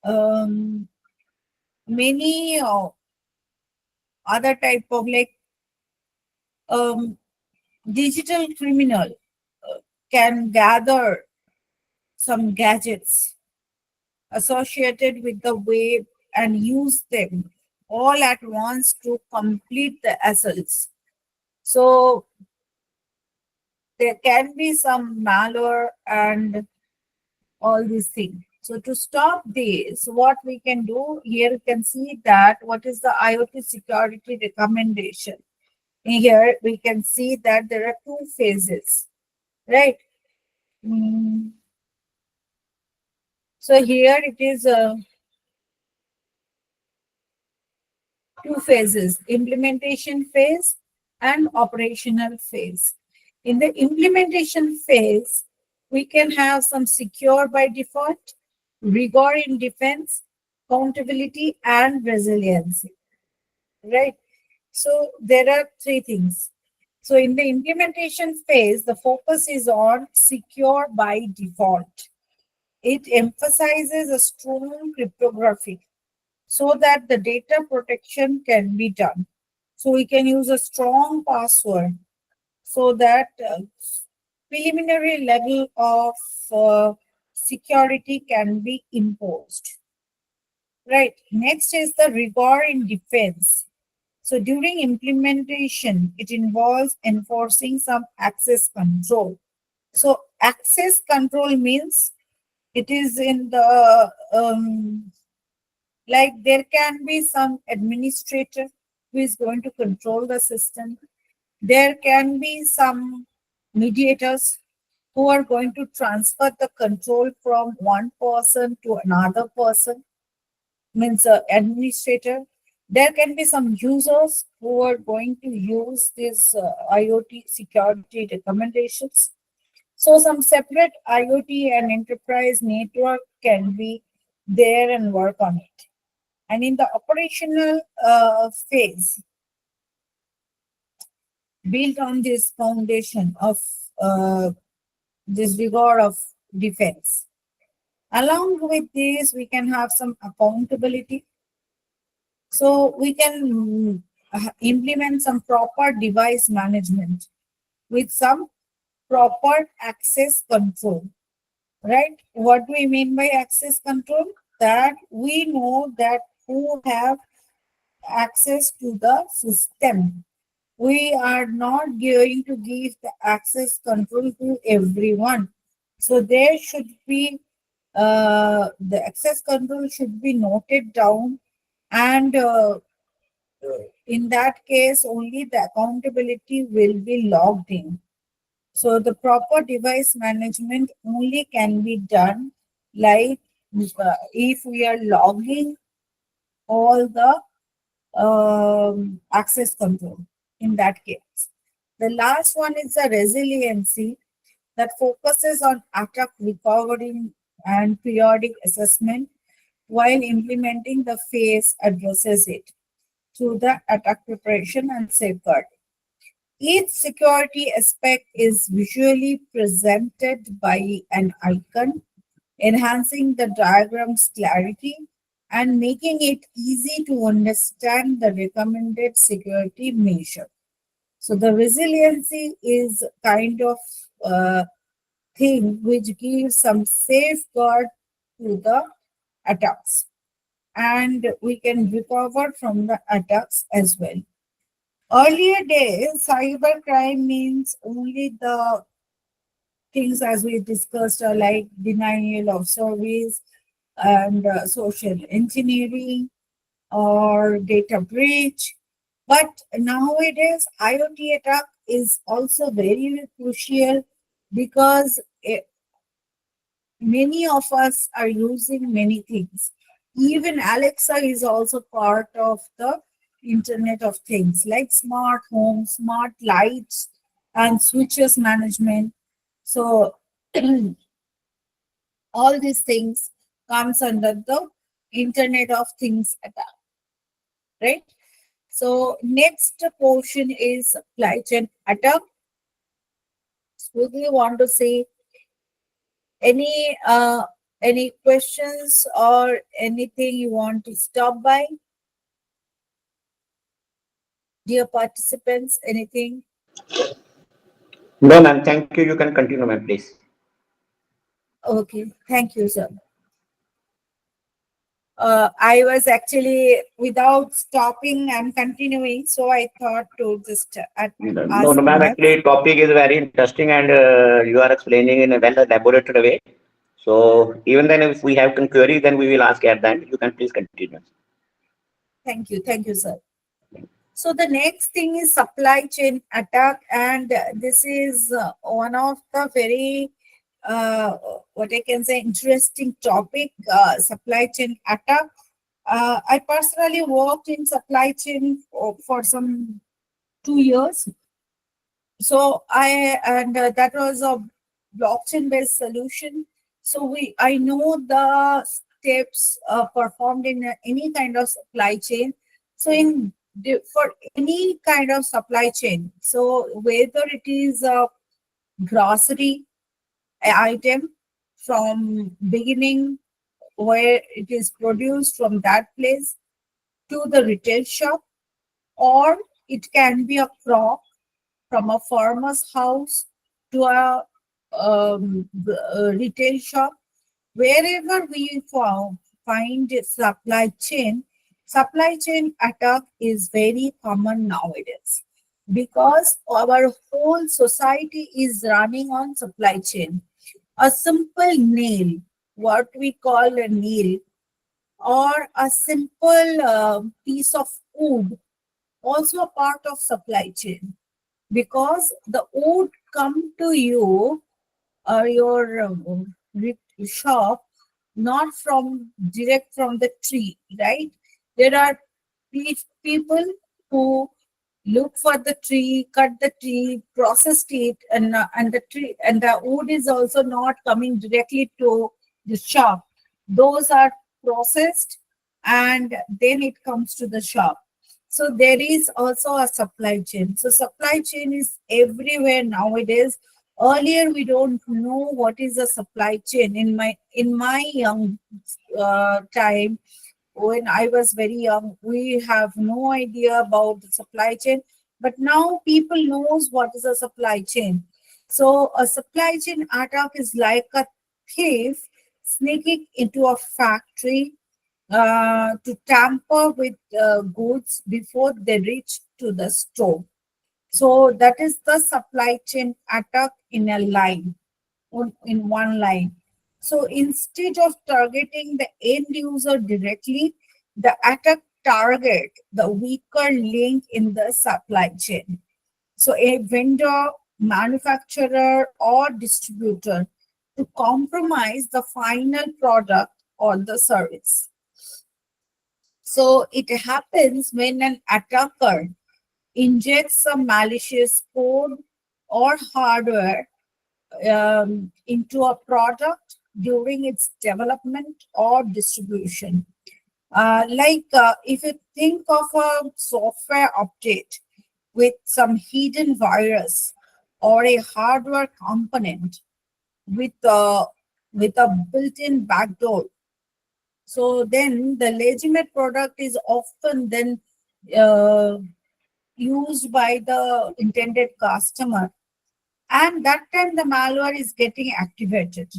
um, many other type of like um, digital criminal can gather some gadgets associated with the web and use them all at once to complete the assaults. So there can be some malware and all these things. So to stop this, what we can do here, you can see that what is the IoT security recommendation. Here we can see that there are two phases, right? Mm, So here it is two phases, implementation phase and operational phase. In the implementation phase, we can have some secure by default, rigor in defense, accountability, and resiliency, right? So there are three things. So in the implementation phase, the focus is on secure by default. It emphasizes a strong cryptography so that the data protection can be done. So we can use a strong password so that preliminary level of security can be imposed. Right. Next is the rigor in defense. So during implementation, it involves enforcing some access control. So access control means it is in the like there can be some administrator who is going to control the system. There can be some mediators who are going to transfer the control from one person to another person, means administrator. There can be some users who are going to use these IoT security recommendations. So some separate IoT and enterprise network can be there and work on it. And in the operational phase, built on this foundation of uh, this rigor of defense. Along with this, we can have some accountability. So we can implement some proper device management with some proper access control, right? What do we mean by access control? That we know that who have access to the system. We are not going to give the access control to everyone. So there should be the access control should be noted down, and in that case only the accountability will be logged in. So the proper device management only can be done like if we are logging all the access control in that case. The last one is the resiliency that focuses on attack recovery and periodic assessment, while implementing the phase addresses it through the attack preparation and safeguard. Each security aspect is visually presented by an icon, enhancing the diagram's clarity and making it easy to understand the recommended security measure. So the resiliency is kind of thing which gives some safeguard to the attacks, and we can recover from the attacks as well. Earlier days, cybercrime means only the things as we discussed are like denial of service and social engineering or data breach. But nowadays, IoT attack is also very crucial because many of us are using many things. Even Alexa is also part of the Internet of Things, like smart homes, smart lights, and switches management. So all these things comes under the Internet of Things attack, right? So next portion is supply chain attack. Smriti, want to say any any questions or anything you want to stop by, dear participants? Anything? No, ma'am. Thank you. You can continue, ma'am, please. Okay, thank you, sir. I was actually without stopping and continuing, so I thought to just No, ask no, ma'am. once. Actually, topic is very interesting, and you are explaining in a well elaborated way. So even then, if we have query, then we will ask at the end. You can please continue. Thank you, sir. So the next thing is supply chain attack, and this is one of the very what I can say interesting topic. Supply chain attack. I personally worked in supply chain for some 2 years. So that was a blockchain based solution. So I know the steps performed in any kind of supply chain. So for any kind of supply chain, so whether it is a grocery item from beginning where it is produced from that place to the retail shop, or it can be a crop from a farmer's house to a retail shop, wherever we find a supply chain attack is very common nowadays because our whole society is running on supply chain. A simple nail, what we call a nail, or a simple piece of wood, also a part of supply chain, because the wood come to you your shop not from direct from the tree, right? There are people who look for the tree, cut the tree, processed it, and the tree and the wood is also not coming directly to the shop. Those are processed and then it comes to the shop. So there is also a supply chain. So supply chain is everywhere nowadays. Earlier we don't know what is a supply chain. In my young time, when I was very young, we have no idea about the supply chain. But now people knows what is a supply chain. So a supply chain attack is like a thief sneaking into a factory to tamper with goods before they reach to the store. So that is the supply chain attack in a line, in one line. So instead of targeting the end user directly, the attack target the weaker link in the supply chain. So a vendor, manufacturer, or distributor to compromise the final product or the service. So it happens when an attacker injects some malicious code or hardware into a product during its development or distribution. If you think of a software update with some hidden virus or a hardware component with a built-in backdoor, so then the legitimate product is often then uh, used by the intended customer And that time the malware is getting activated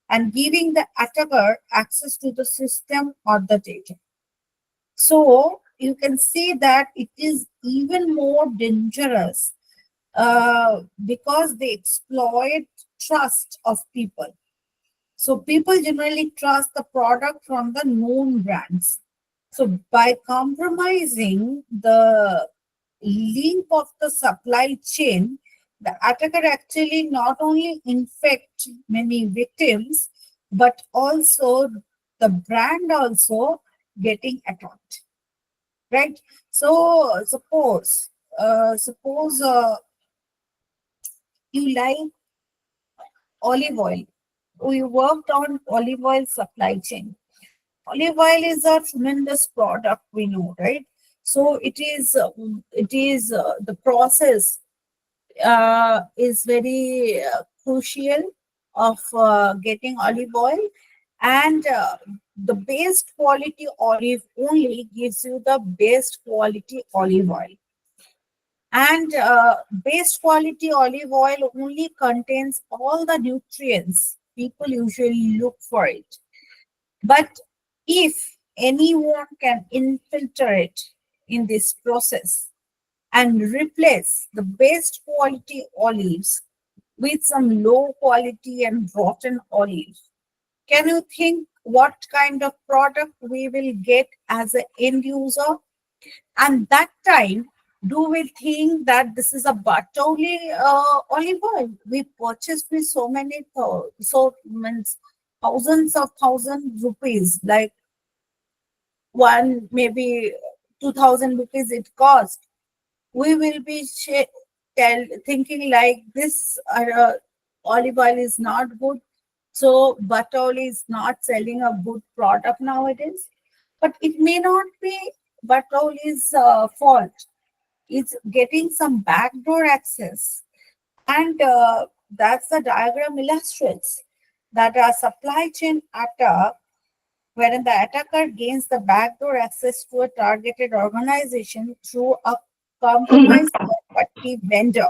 and giving the attacker access to the system or the data. So you can see that it is even more dangerous because they exploit trust of people. So people generally trust the product from the known brands. So by compromising the link of the supply chain, the attacker actually not only infect many victims, but also the brand also getting attacked, right? So suppose you like olive oil. We worked on olive oil supply chain. Olive oil is a tremendous product, we know, right? So it is the process is very crucial of getting olive oil, and the best quality olive only gives you the best quality olive oil, and best quality olive oil only contains all the nutrients people usually look for it. But if anyone can infiltrate in this process and replace the best quality olives with some low quality and rotten olives, can you think what kind of product we will get as an end user? And that time, do we think that this is a Bartoli olive oil? We purchased with so many, so means thousands of rupees, like one maybe 2,000 rupees it cost. We will be thinking like this olive oil is not good, so Bartoli is not selling a good product nowadays. But it may not be Bartoli's fault. It's getting some backdoor access, and that's the diagram illustrates that a supply chain attack wherein the attacker gains the backdoor access to a targeted organization through a compromised third-party vendor.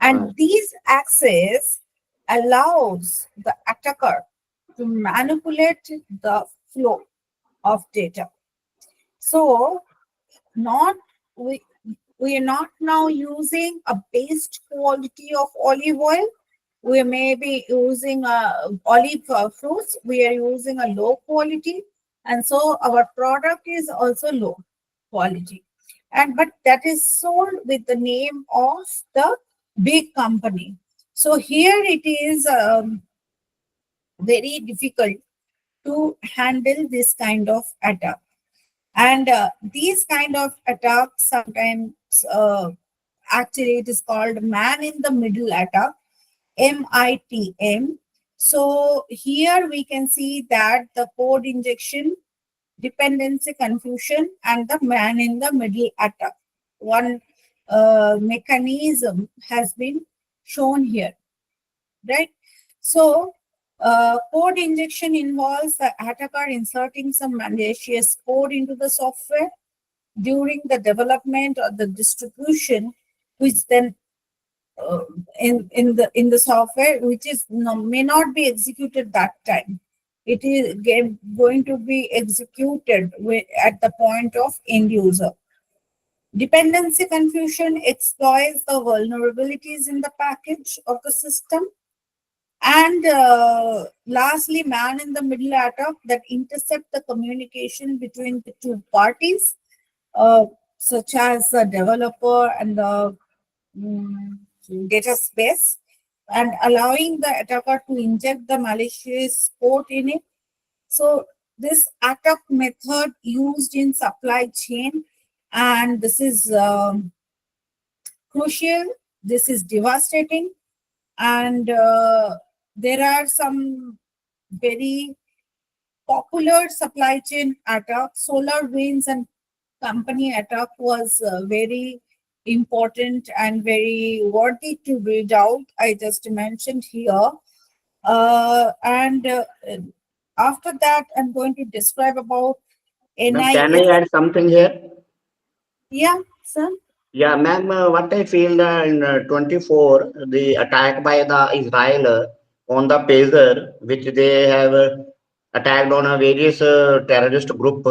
And these access allows the attacker to manipulate the flow of data. So not we we are not now using a base quality of olive oil. We may be using olive fruits. We are using a low quality, and so our product is also low quality. And but that is sold with the name of the big company. So here it is very difficult to handle this kind of attack. And these kind of attacks sometimes actually it is called man in the middle attack, MITM. So here we can see that the code injection, dependency confusion, and the man in the middle attack. One mechanism has been shown here, right? So code injection involves the attacker inserting some malicious code into the software during the development or the distribution, which then in the software, which is may not be executed that time. It is going to be executed at the point of end user. Dependency confusion exploits the vulnerabilities in the package of the system. And lastly, man in the middle attack that intercept the communication between the two parties, such as the developer and the data space, and allowing the attacker to inject the malicious code in it. So this attack method used in supply chain, and this is crucial. This is devastating, and there are some very popular supply chain attack. Solar winds and company attack was very important and very worthy to read out. I just mentioned here. And after that, I'm going to describe about Ma'am, can NIS. I add something here? Yeah, sir. Yeah, ma'am, what I feel in 24, the attack by the Israel on the pager, which they have attacked on a various terrorist group,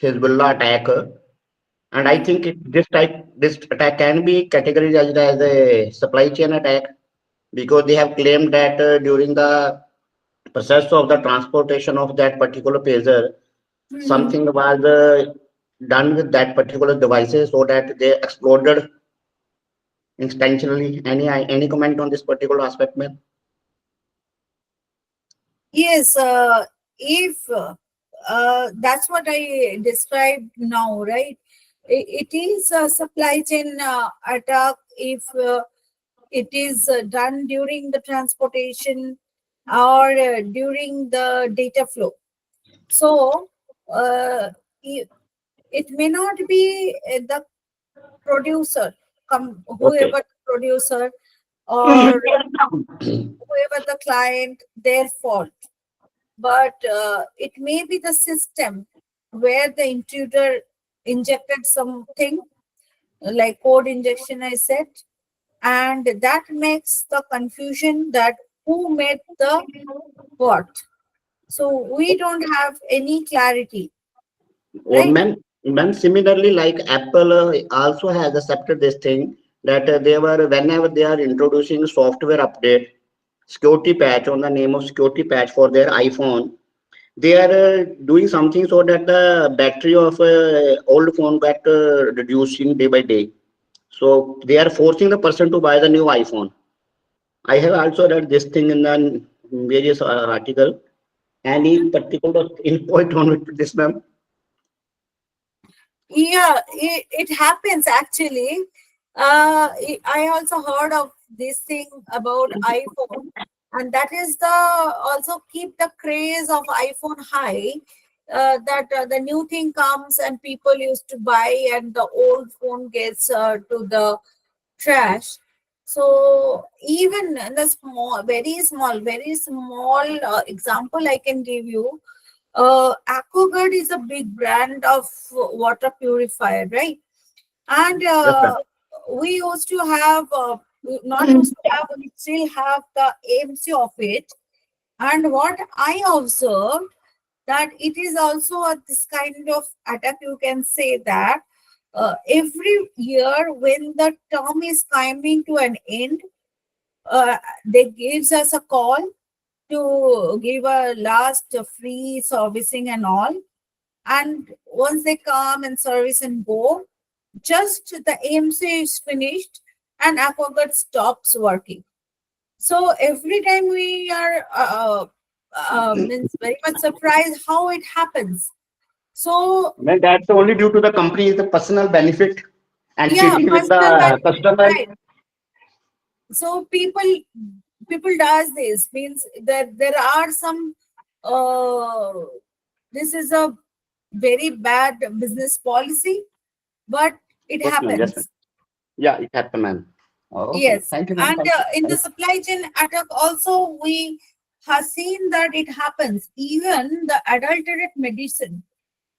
Hezbollah attack, and I think this attack can be categorized as a supply chain attack because they have claimed that during the process of the transportation of that particular pager, Mhm. something was done with that particular devices so that they exploded intentionally. Any comment on this particular aspect, ma'am? Yes, if that's what I described now, right? It is a supply chain attack if it is done during the transportation or during the data flow. So it, it may not be the producer, Okay. whoever the producer or whoever the client, their fault, but it may be the system where the intruder injected something like code injection, I said, and that makes the confusion that who made the what. So we don't have any clarity, Or right? ma'am, similarly, like Apple also has accepted this thing that they were whenever they are introducing software update, security patch on the name of security patch for their iPhone, they are doing something so that the battery of old phone got reducing day by day. So they are forcing the person to buy the new iPhone. I have also read this thing in the various article. Any particular input on it, this, ma'am? Yeah, it happens actually. I also heard of this thing about iPhone, and that is the also keep the craze of iPhone high. That the new thing comes and people used to buy, and the old phone gets to the trash. So even in the very small example I can give you. Aquaguard is a big brand of water purifier, right? And Yes, ma'am. we used to have, not used to have, we still have the AMC of it. And what I observed that it is also this kind of attack. You can say that every year when the term is coming to an end, they gives us a call to give a last free servicing and all. And once they come and service and go, just the AMC is finished and Aquaguard stops working. So every time we are means very much surprised how it happens. So Well, that's only due to the company's the personal benefit and yeah, cheating with personal the benefit, customer. right? So people does this means that there are some uh, this is a very bad business policy, but it Okay, ma'am. Yes, ma'am. happens. Yeah, it happened, ma'am. Oh, okay. Yes, Thank you, ma'am. and Thank you. in the Thank supply chain attack also we have seen that it happens. Even the adulterated medicine,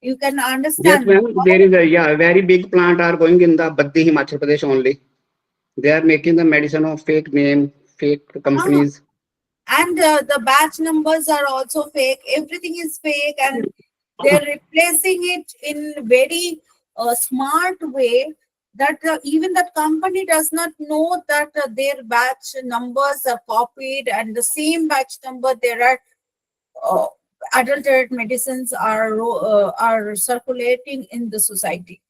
you can you. Yes, understand ma'am. how. There is a very big plant are going in the Baddi, Himachal Pradesh only. They are making the medicine of fake name, fake Ah, companies. and the batch numbers are also fake. Everything is fake, and they're replacing it in very smart way that even that company does not know that their batch numbers are copied, and the same batch number there are uh, adulterated medicines are circulating in the society.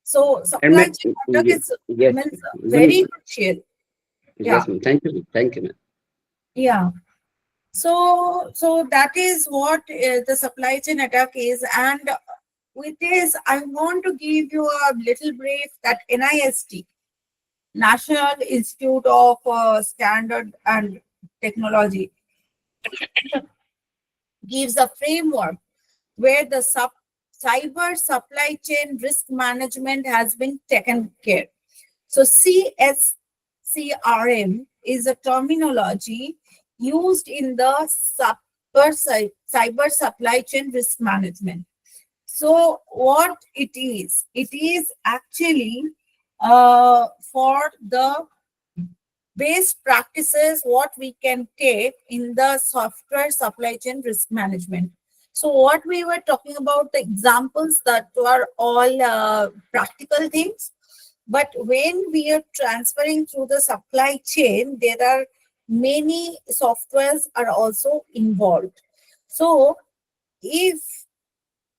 So And supply chain attack is yes, means even very crucial. Yeah, yes, ma'am. Thank you. Thank you, ma'am. yeah. So that is what the supply chain attack is, and with this, I want to give you a little brief that NIST, National Institute of Standard and Technology, gives a framework where the cyber supply chain risk management has been taken care. So CSCRM is a terminology used in the cyber supply chain risk management. So what it is actually for the best practices what we can take in the software supply chain risk management. So what we were talking about, the examples that were all practical things, but when we are transferring through the supply chain, there are many softwares are also involved. So if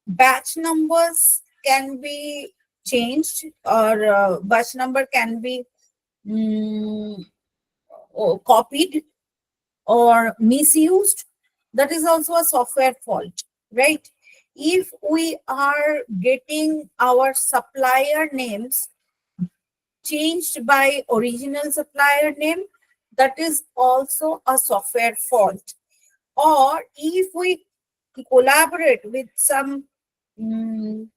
batch numbers can be changed, or batch number can be mm, copied or misused, that is also a software fault, right? If we are getting our supplier names changed by original supplier name, that is also a software fault. Or if we collaborate with some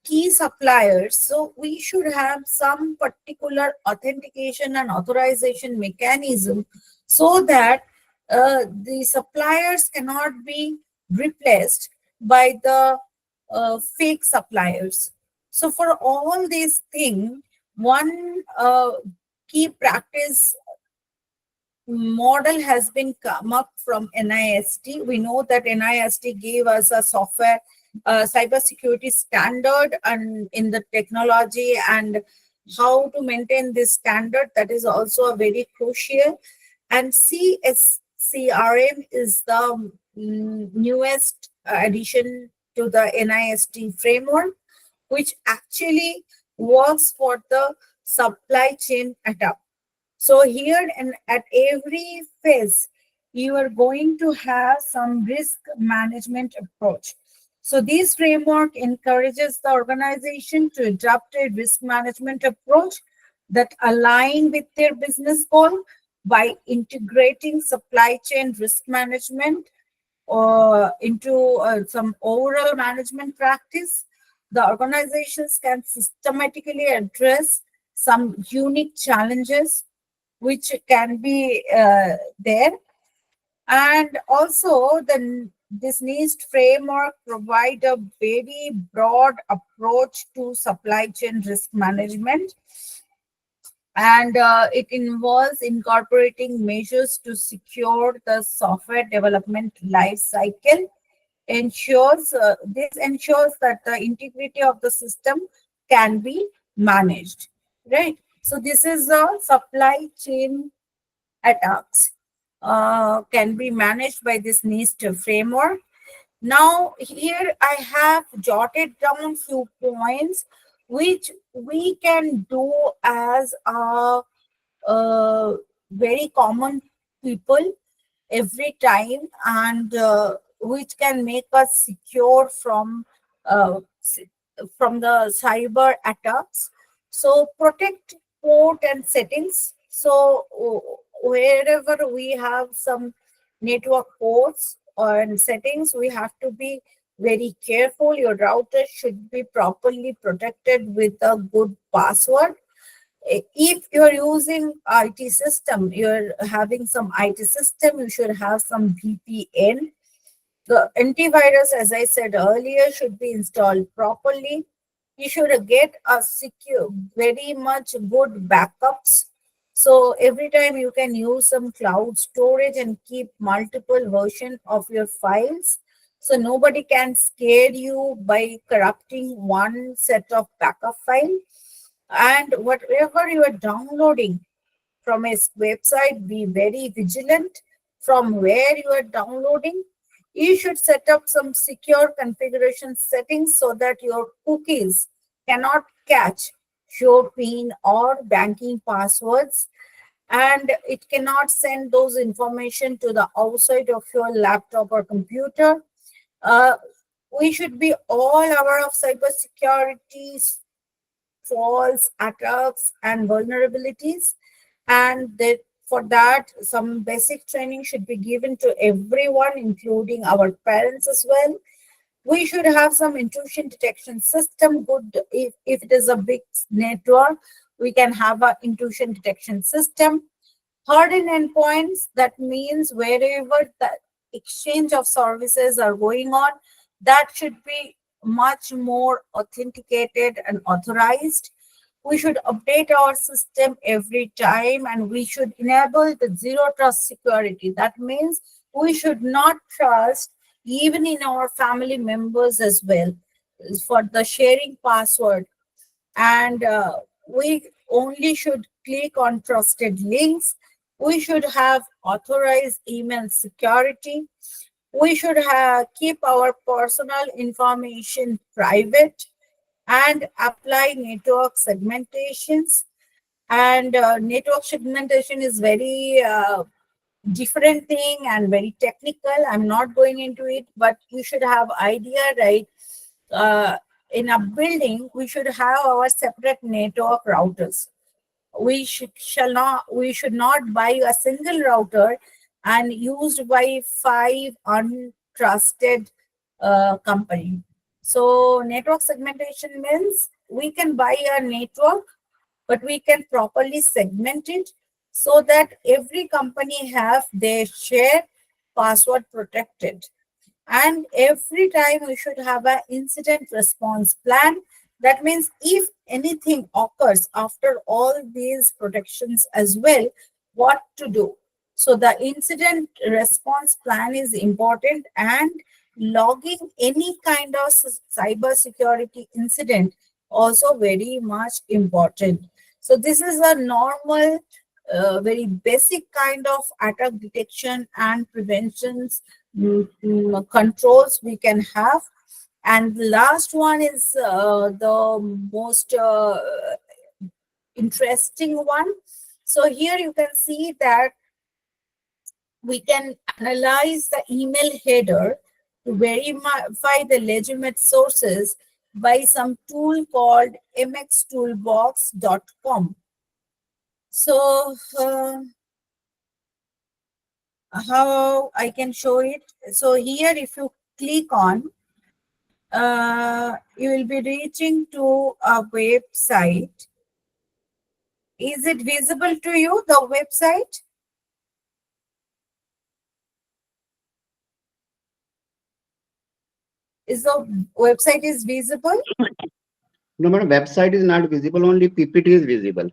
key suppliers, so we should have some particular authentication and authorization mechanism, so that the suppliers cannot be replaced by the fake suppliers. So for all these things, one key practice model has been come up from NIST. We know that NIST gave us a software cybersecurity standard and in the technology, and how to maintain this standard, that is also a very crucial. And CSCRM is the newest addition to the NIST framework, which actually works for the supply chain attack. So here and at every phase, you are going to have some risk management approach. So this framework encourages the organization to adopt a risk management approach that align with their business goal by integrating supply chain risk management into some overall management practice. The organizations can systematically address some unique challenges which can be there. And also this NIST framework provide a very broad approach to supply chain risk management, and it involves incorporating measures to secure the software development life cycle. This ensures that the integrity of the system can be managed, right? So this is a supply chain attacks can be managed by this NIST framework. Now, here I have jotted down few points which we can do as a very common people every time, and which can make us secure from the cyber attacks. So protect port and settings. So wherever we have some network ports and settings, we have to be very careful. Your router should be properly protected with a good password. If you're using IT system, you're having some IT system, you should have some VPN. The antivirus, as I said earlier, should be installed properly. You should get a secure, very much good backups. So every time you can use some cloud storage and keep multiple version of your files. So nobody can scare you by corrupting one set of backup file. And whatever you are downloading from a website, be very vigilant from where you are downloading. You should set up some secure configuration settings so that your cookies cannot catch your PIN or banking passwords, and it cannot send those information to the outside of your laptop or computer. Uh, we should be all aware of cybersecurity faults, attacks, and vulnerabilities, and that for that some basic training should be given to everyone, including our parents as well. We should have some intrusion detection system. Good, if it is a big network, we can have an intrusion detection system. Hardened endpoints, that means wherever the exchange of services are going on, that should be much more authenticated and authorized. We should update our system every time, and we should enable the zero trust security. That means we should not trust even in our family members as well for the sharing password. And we only should click on trusted links. We should have authorized email security. We should have keep our personal information private and apply network segmentations. And network segmentation is very different thing and very technical. I'm not going into it, but you should have idea, right? uh, in a building, we should have our separate network routers. We should not buy a single router and used by five untrusted company. So network segmentation means we can buy a network, but we can properly segment it so that every company have their share password protected. And every time we should have an incident response plan. That means if anything occurs after all these protections as well, what to do. So the incident response plan is important, and logging any kind of cyber security incident also very much important. So this is a normal, very basic kind of attack detection and preventions controls we can have. And the last one is the most interesting one. So here you can see that we can analyze the email header to verify the legitimate sources by some tool called mxtoolbox.com. So how I can show it? So here, if you click on, you will be reaching to a website. Is it visible to you, the website? Is the website is visible? No, madam, website is not visible, only PPT is visible.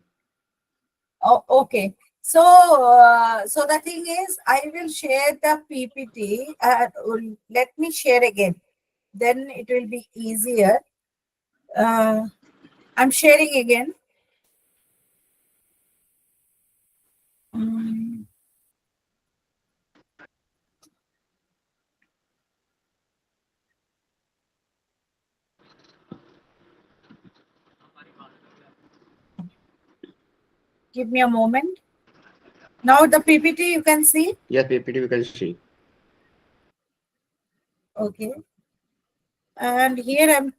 Oh, okay. So, so the thing is, I will share the PPT. Let me share again. Then it will be easier. I'm sharing again. Mm, Give me a moment. Now the PPT you can see. Yes, PPT we can see. Okay. And here I'm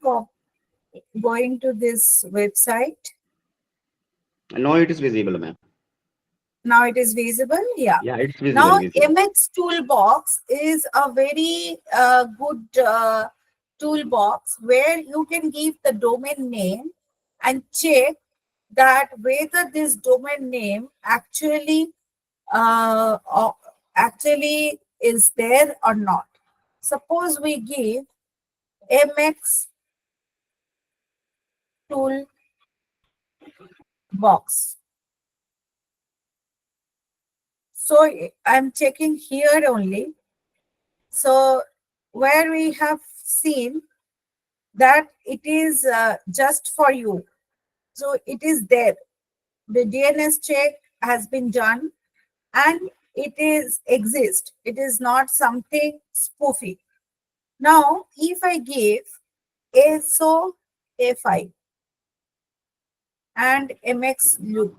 going to this website. No, it is visible, ma'am. Now it is visible. Yeah. Yeah, it's visible. Now Visible. MX Toolbox is a very good toolbox where you can give the domain name and check that whether this domain name uh, uh, actually is there or not. Suppose we give MX Toolbox. So I'm checking here only. So where we have seen that it is just for you. So it is there. The DNS check has been done and it is exist. It is not something spoofy. Now, if I give ASO A5 and MX loop,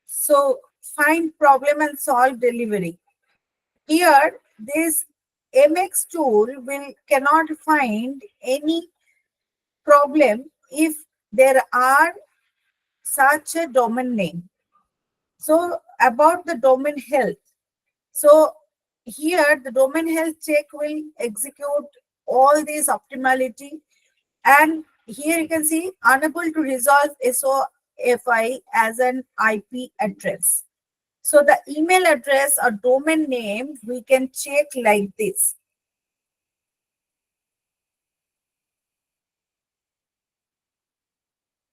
so find problem and solve delivery. Here, this MX tool cannot find any problem if there are such a domain name. So about the domain health. So here the domain health check will execute all these optimality, and here you can see unable to resolve SOFI as an IP address. So the email address or domain name we can check like this.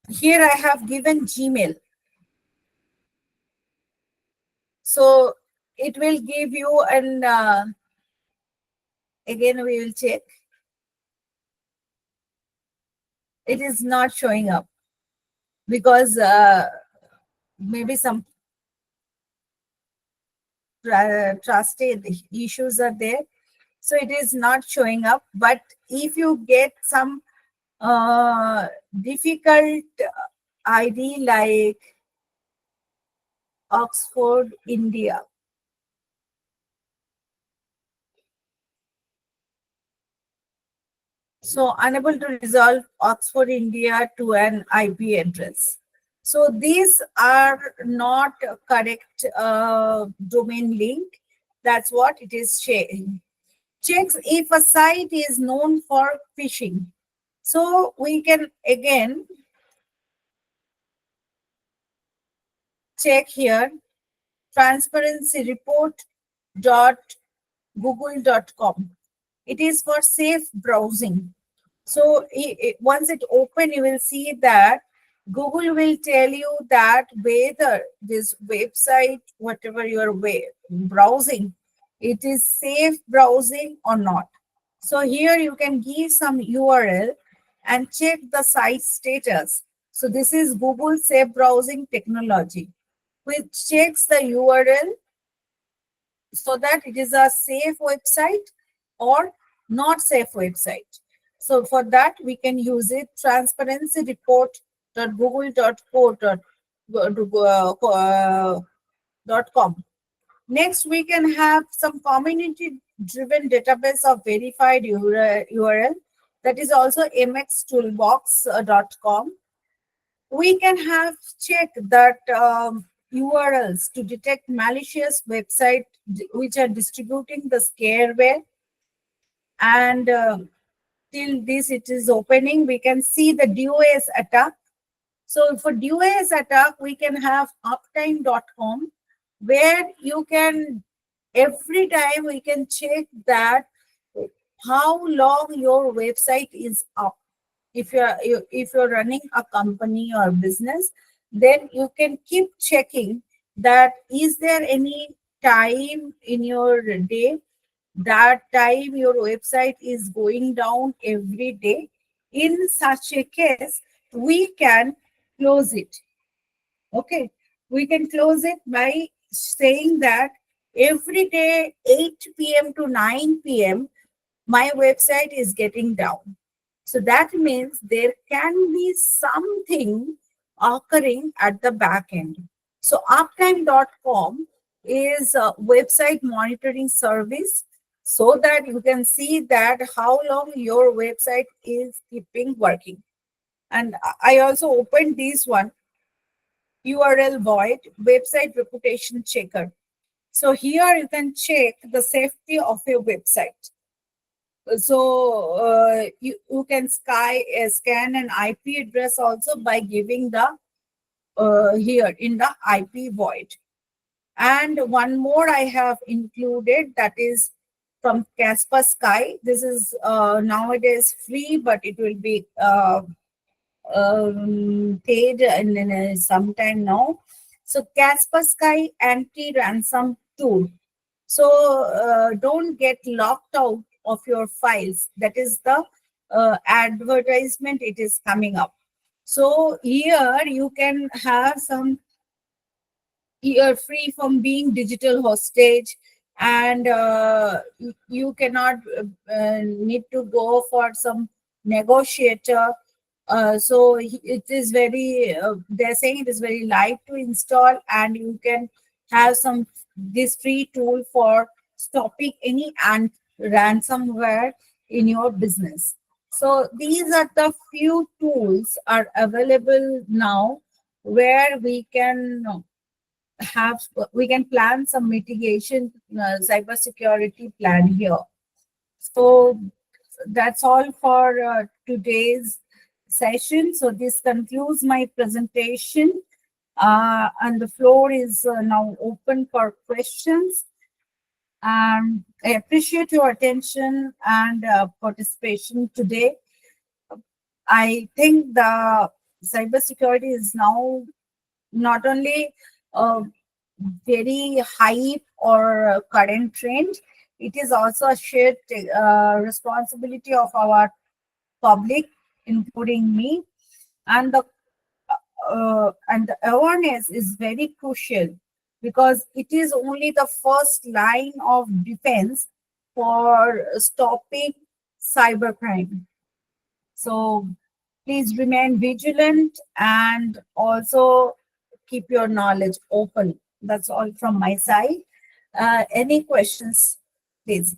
Here I have given Gmail. So it will give you an, again we will check. It is not showing up because maybe some trusted issues are there. So it is not showing up. But if you get some difficult ID like Oxford, India, so unable to resolve Oxford, India to an IP address. So these are not correct domain link. That's what it is saying. Checks if a site is known for phishing. So we can again check here transparency report dot google.com. It is for safe browsing. So once it open, you will see that Google will tell you that whether this website, whatever you are browsing, it is safe browsing or not. So here you can give some URL and check the site status. So this is Google Safe Browsing Technology, which checks the URL so that it is a safe website or not safe website. So for that, we can use it transparency.google.co.com. Next, we can have some community-driven database of verified URL. That is also mxtoolbox.com. We can have check that URLs to detect malicious website which are distributing the scareware. And till this it is opening, we can see the DOS attack. So for DOS attack, we can have uptime.com, where you can every time we can check that how long your website is up. If you're running a company or business, then you can keep checking that is there any time in your day that time your website is going down every day. In such a case, we can close it. Okay, we can close it by saying that every day 8 p.m. to 9 p.m. my website is getting down. So that means there can be something occurring at the back end. So uptime.com is a website monitoring service so that you can see that how long your website is keeping working. And I also opened this one, URL void website reputation checker. So here you can check the safety of your website. So you can scan an IP address also by giving the here in the IP void. And one more I have included, that is from Casper Sky. This is nowadays free, but it will be paid in some time now. So Casper Sky anti-ransom tool. So don't get locked out of your files. That is the advertisement it is coming up. So here you can have some, you're free from being digital hostage, and you cannot need to go for some negotiator. So it is very they're saying it is very light to install, and you can have some this free tool for stopping any ransomware in your business. So these are the few tools are available now where we can plan some mitigation cybersecurity plan here. So that's all for today's session. So this concludes my presentation, and the floor is now open for questions. I appreciate your attention and participation today. I think the cybersecurity is now not only a very hype or a current trend, it is also a shared responsibility of our public, including me, and the awareness is very crucial because it is only the first line of defense for stopping cybercrime. So please remain vigilant and also keep your knowledge open. That's all from my side. Any questions, please?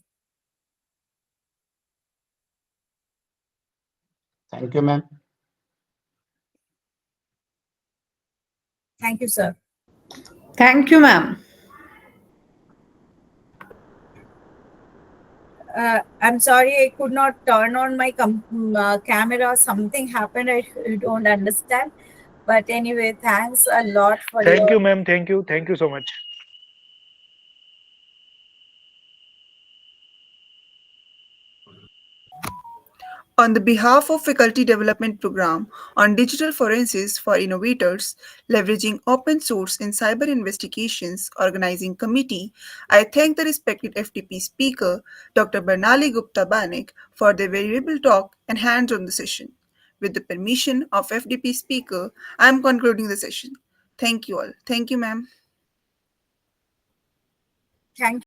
Thank you, ma'am. Thank you, sir. Thank you, ma'am. I'm sorry I could not turn on my camera. Something happened. I don't understand. But anyway, thanks a lot for Thank your. you, ma'am. Thank you. Thank you so much. On the behalf of Faculty Development Program on Digital Forensics for Innovators, Leveraging Open Source in Cyber Investigations Organizing Committee, I thank the respected FDP speaker, Dr. Barnali Gupta Banik, for their valuable talk and hands-on the session. With the permission of FDP speaker, I am concluding the session. Thank you all. Thank you, ma'am. Thank